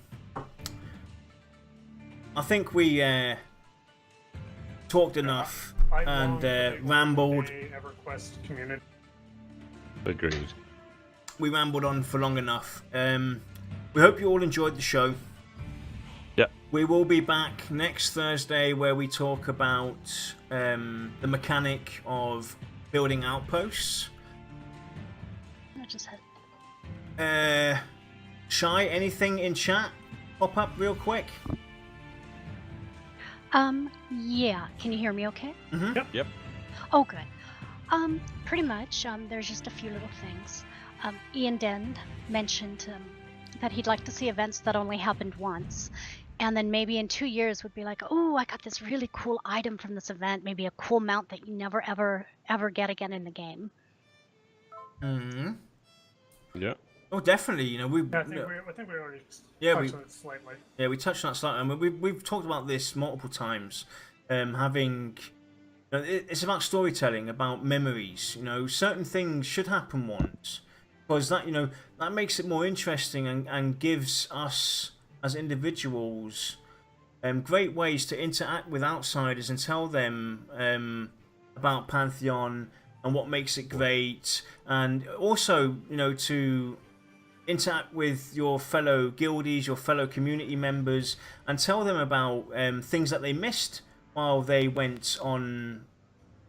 I think we talked enough and rambled. EverQuest community. Agreed. We rambled on for long enough. We hope you all enjoyed the show. Yeah. We will be back next Thursday where we talk about the mechanic of building outposts. I just had. Shy, anything in chat pop up real quick? Yeah. Can you hear me okay? Mm-hmm. Yep. Oh, good. Pretty much, there's just a few little things. Ian Dend mentioned that he'd like to see events that only happened once. And then maybe in 2 years would be like, oh, I got this really cool item from this event. Maybe a cool mount that you never, ever get again in the game. Mm-hmm. Yeah. Oh, definitely. You know, I think we already touched on it slightly. Yeah, we touched on that slightly. I mean, we've talked about this multiple times. Having... It's about storytelling, about memories. You know, certain things should happen once, because that, you know, that makes it more interesting and gives us as individuals great ways to interact with outsiders and tell them about Pantheon and what makes it great, and also, you know, to interact with your fellow guildies, your fellow community members, and tell them about things that they missed while they went on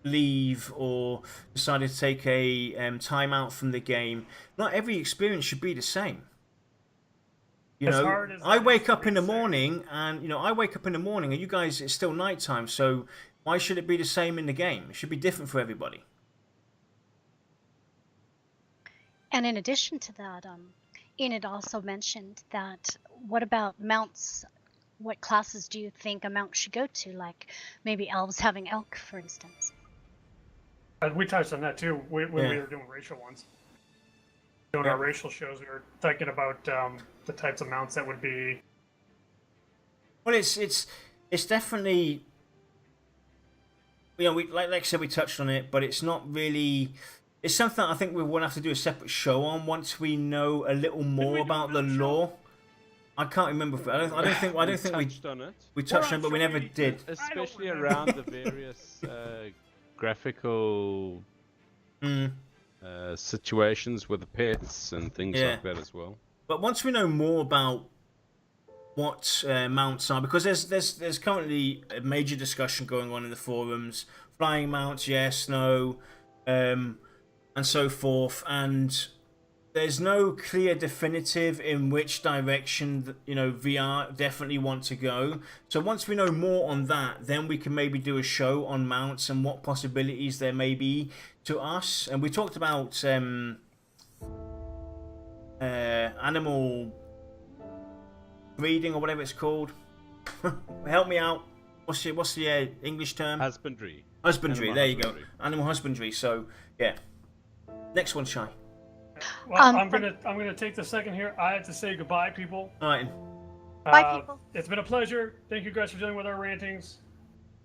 leave or decided to take a time out from the game. Not every experience should be the same. You know, I wake up in the morning, and you guys, it's still nighttime. So why should it be the same in the game? It should be different for everybody. And in addition to that, Enid also mentioned that what about mounts? What classes do you think a mount should go to? Like maybe elves having elk, for instance. We touched on that too when we were doing racial ones. Doing our racial shows, we were thinking about the types of mounts that would be. Well, it's definitely, you know, like I said, we touched on it, but it's not really. It's something that I think we will have to do a separate show on once we know a little more about the lore. I can't remember. I don't think we touched on it. We touched on it, but we never did. Especially around the various graphical situations with the pets and things like that as well. But once we know more about what mounts are, because there's currently a major discussion going on in the forums, flying mounts, yes, no, and so forth, and there's no clear definitive in which direction, you know, VR definitely want to go. So once we know more on that, then we can maybe do a show on mounts and what possibilities there may be to us. And we talked about animal breeding or whatever it's called. Help me out. What's the English term? Husbandry. Husbandry. There you go. Animal husbandry. So yeah. Next one, Shy. Well, I'm gonna take the second here. I have to say goodbye, people. All right. Bye, people. It's been a pleasure. Thank you guys for dealing with our rantings.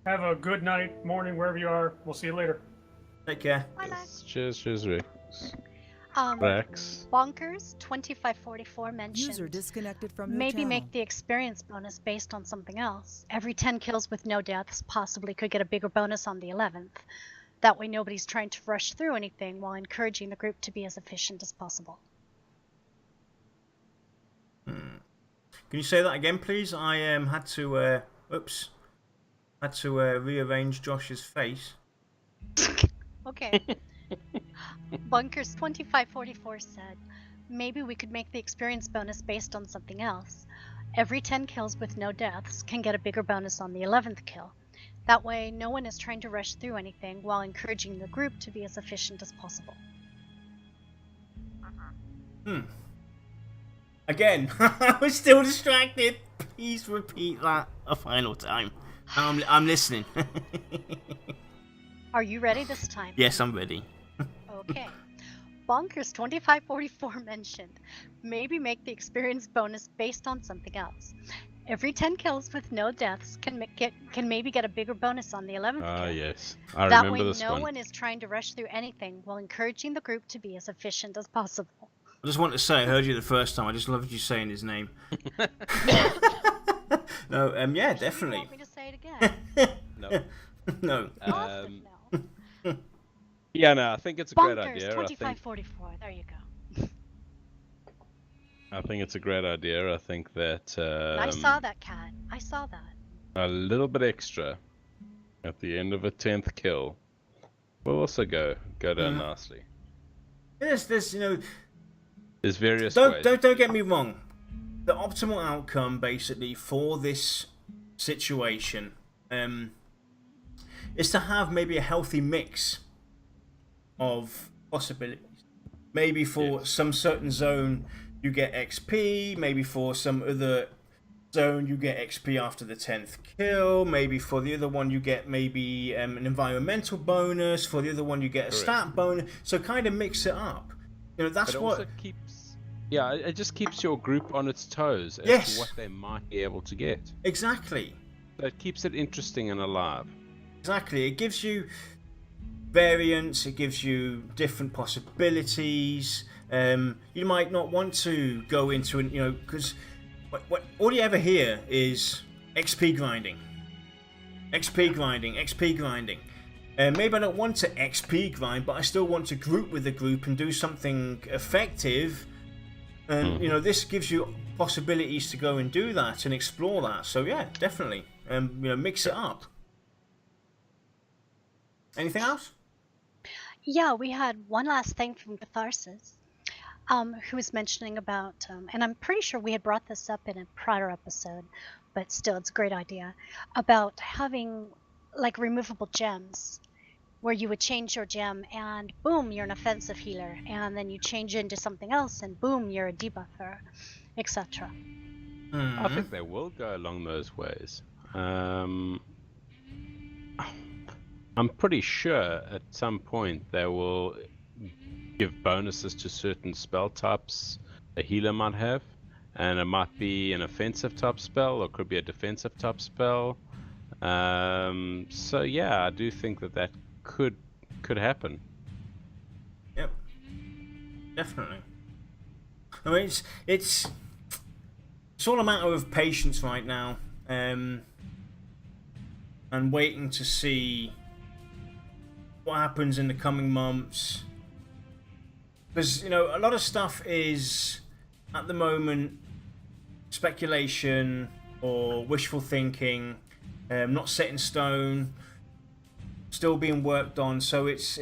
Have a good night, morning, wherever you are. We'll see you later. Take care. Bye, Cheers, Rex. Bonkers 2544 mentioned User disconnected from your maybe channel. make the experience bonus based on something else. Every 10 kills with no deaths possibly could get a bigger bonus on the 11th. That way nobody's trying to rush through anything while encouraging the group to be as efficient as possible. Can you say that again, please? I had to rearrange Josh's face. Okay. Bunkers 2544 said, maybe we could make the experience bonus based on something else. Every 10 kills with no deaths can get a bigger bonus on the 11th kill. That way, no one is trying to rush through anything while encouraging the group to be as efficient as possible. Again, I was still distracted. Please repeat that a final time. I'm listening. Are you ready this time? Yes, I'm ready. Okay. Bonkers 2544 mentioned, maybe make the experience bonus based on something else. Every 10 kills with no deaths can maybe get a bigger bonus on the 11th kill. Yes. I that remember way this no one. one is trying to rush through anything while encouraging the group to be as efficient as possible. I just want to say, I heard you the first time. I just loved you saying his name. No, yeah, definitely. You want me to say it again? No. No. Awesome, no. Yeah, no, I think it's a great Bonkers idea. 2544. There you go. I think it's a great idea. I think that I saw that, Cat. I saw that. a little bit extra at the end of a 10th kill will also go down nicely. There's you know, There's various ways. Don't get me wrong. The optimal outcome, basically, for this situation, is to have maybe a healthy mix of possibilities. Maybe for some certain zone you get XP, maybe for some other zone you get XP after the 10th kill, maybe for the other one you get maybe an environmental bonus, for the other one you get a stat bonus, so kind of mix it up. You know, that's But it what... also keeps, it just keeps your group on its toes as Yes. to what they might be able to get. Exactly. So it keeps it interesting and alive. Exactly. It gives you variance, it gives you different possibilities. You might not want to go into, because all you ever hear is XP grinding. XP grinding, XP grinding. Maybe I don't want to XP grind, but I still want to group with the group and do something effective. And you know, this gives you possibilities to go and do that and explore that. So yeah, definitely. You know, mix it up. Anything else? Yeah, we had one last thing from Catharsis, who was mentioning about, and I'm pretty sure we had brought this up in a prior episode, but still, it's a great idea, about having like removable gems, where you would change your gem and boom, you're an offensive healer, and then you change into something else and boom, you're a debuffer, etc. I think they will go along those ways. I'm pretty sure at some point they will give bonuses to certain spell types a healer might have, and it might be an offensive type spell or could be a defensive type spell. So yeah, I do think that could happen. Yep, definitely. I mean, it's all a matter of patience right now, and waiting to see what happens in the coming months. Because, you know, a lot of stuff is at the moment speculation or wishful thinking, not set in stone, still being worked on. So it's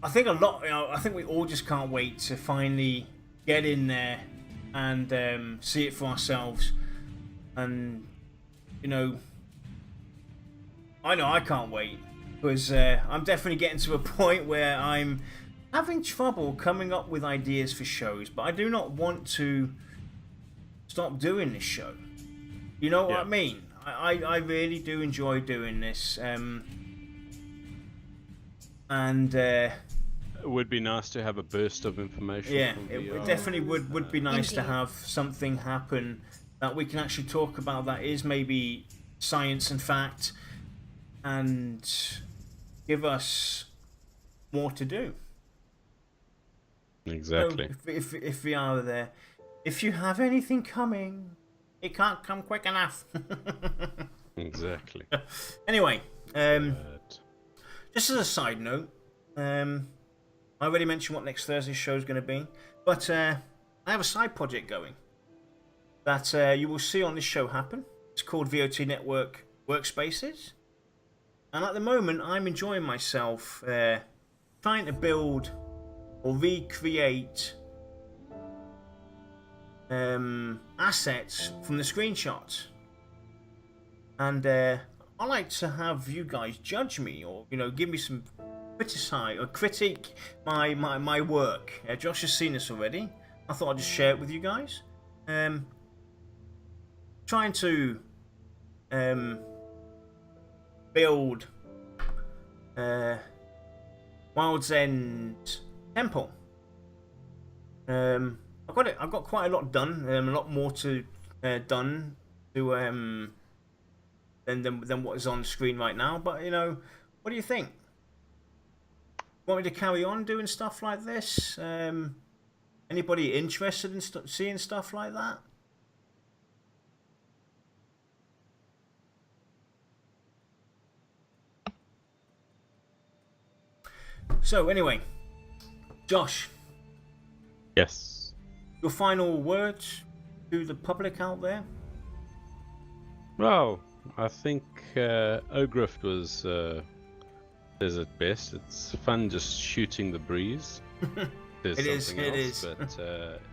I think I think we all just can't wait to finally get in there and see it for ourselves. And you know I can't wait, because I'm definitely getting to a point where I'm having trouble coming up with ideas for shows, but I do not want to stop doing this show. You know what I mean? I really do enjoy doing this, and it would be nice to have a burst of information. Yeah, it definitely would be nice to have something happen that we can actually talk about that is maybe science and fact, and give us more to do. Exactly. So if we are there, if you have anything coming, it can't come quick enough. Exactly. Anyway, just as a side note, I already mentioned what next Thursday's show is going to be, but I have a side project going that you will see on this show happen. It's called VoT Network Workspaces, and at the moment I'm enjoying myself trying to build or recreate assets from the screenshots, and I like to have you guys judge me, or give me some critique my work. Josh has seen this already. I thought I'd just share it with you guys. Trying to build Wild's End Temple. I've got quite a lot done. A lot more to done to than what is on screen right now. But what do you think? Want me to carry on doing stuff like this? Anybody interested in seeing stuff like that? So anyway, Josh. Yes. Your final words to the public out there? Well, I think Ogrift was says it best. It's fun just shooting the breeze. It is. But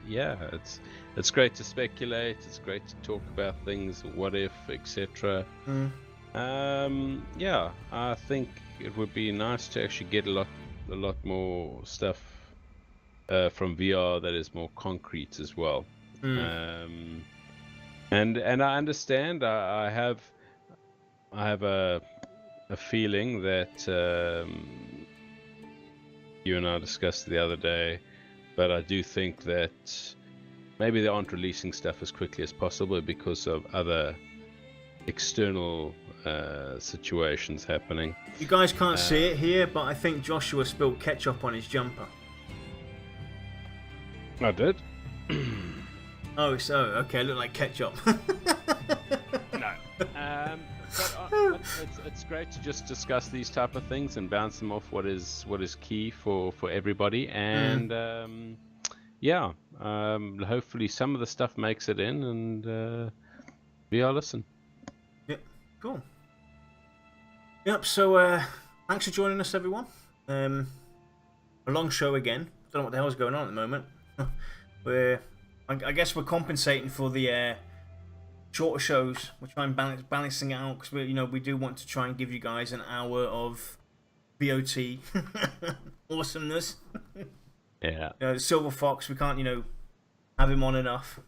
yeah, it's great to speculate. It's great to talk about things, what if, etc. Yeah, I think it would be nice to actually get a lot more stuff from VR that is more concrete as well. And I understand. I have a feeling that you and I discussed the other day, but I do think that maybe they aren't releasing stuff as quickly as possible because of other external situations happening. You guys can't see it here, but I think Joshua spilled ketchup on his jumper. I did. Oh, so okay, it looked like ketchup. No. It's great to just discuss these type of things and bounce them off what is key for everybody, and hopefully some of the stuff makes it in, and VR listen. Yep, cool. Yep, so thanks for joining us, everyone. A long show again. Don't know what the hell's going on at the moment. I guess we're compensating for the shorter shows. We're trying balancing it out because we do want to try and give you guys an hour of VoT awesomeness. Yeah. Silver Fox, we can't have him on enough.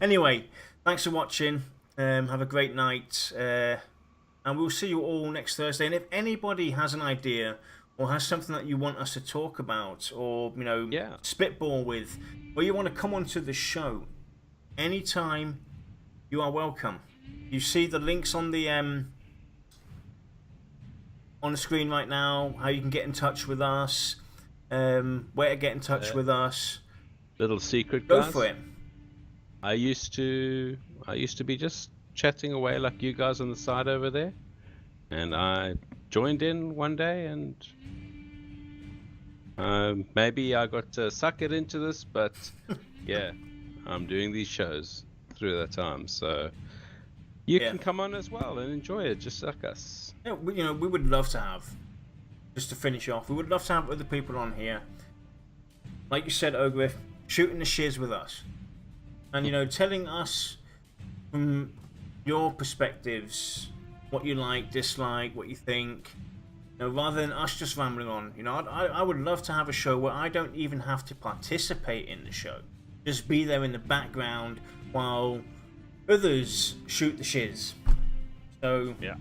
Anyway, thanks for watching. Have a great night, and we'll see you all next Thursday. And if anybody has an idea or has something that you want us to talk about, or spitball with, or you want to come onto the show, anytime, you are welcome. You see the links on the screen right now, how you can get in touch with us, where to get in touch with us. Little secret, Go guys. for it. I used to be just chatting away like you guys on the side over there, and I joined in one day, and maybe I got suckered into this, but yeah, I'm doing these shows through that time, so you can come on as well and enjoy it just like us. Yeah, we would love to have, just to finish off, we would love to have other people on here, like you said, Ogriff, shooting the shiz with us, and telling us from your perspectives what you like, dislike, what you think, rather than us just rambling on. I would love to have a show where I don't even have to participate in the show, just be there in the background while others shoot the shiz. So yeah.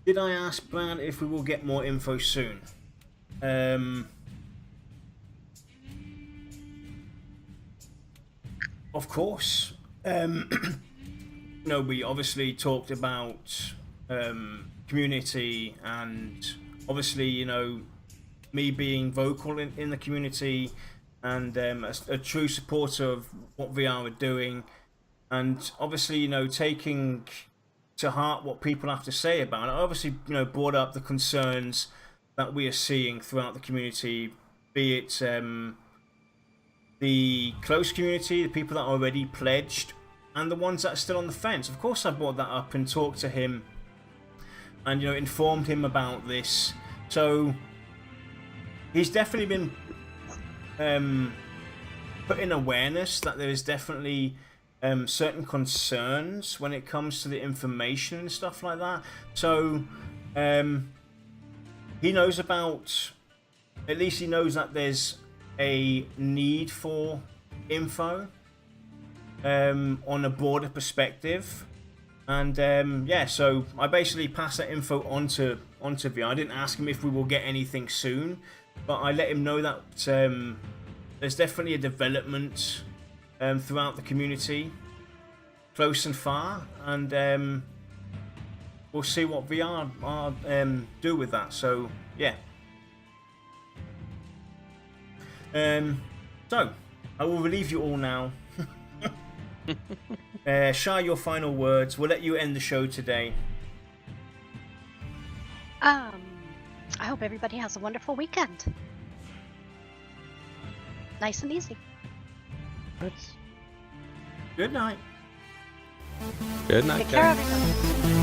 Did I ask Brad if we will get more info soon? Of course. We obviously talked about community, and obviously, me being vocal in the community, and a true supporter of what VR are doing, and obviously, taking to heart what people have to say about it. I obviously, brought up the concerns that we are seeing throughout the community, be it the close community, the people that are already pledged, and the ones that are still on the fence. Of course, I brought that up and talked to him, and informed him about this. So he's definitely been put in awareness that there is definitely certain concerns when it comes to the information and stuff like that. So he knows about, at least he knows that there's a need for info on a broader perspective, and so I basically passed that info onto VR. I didn't ask him if we will get anything soon, but I let him know that there's definitely a development throughout the community, close and far, and we'll see what VR do with that. So yeah. So I will relieve you all now. Share your final words. We'll let you end the show today. I hope everybody has a wonderful weekend. Nice and easy. Good night. Good night, Take care, everyone.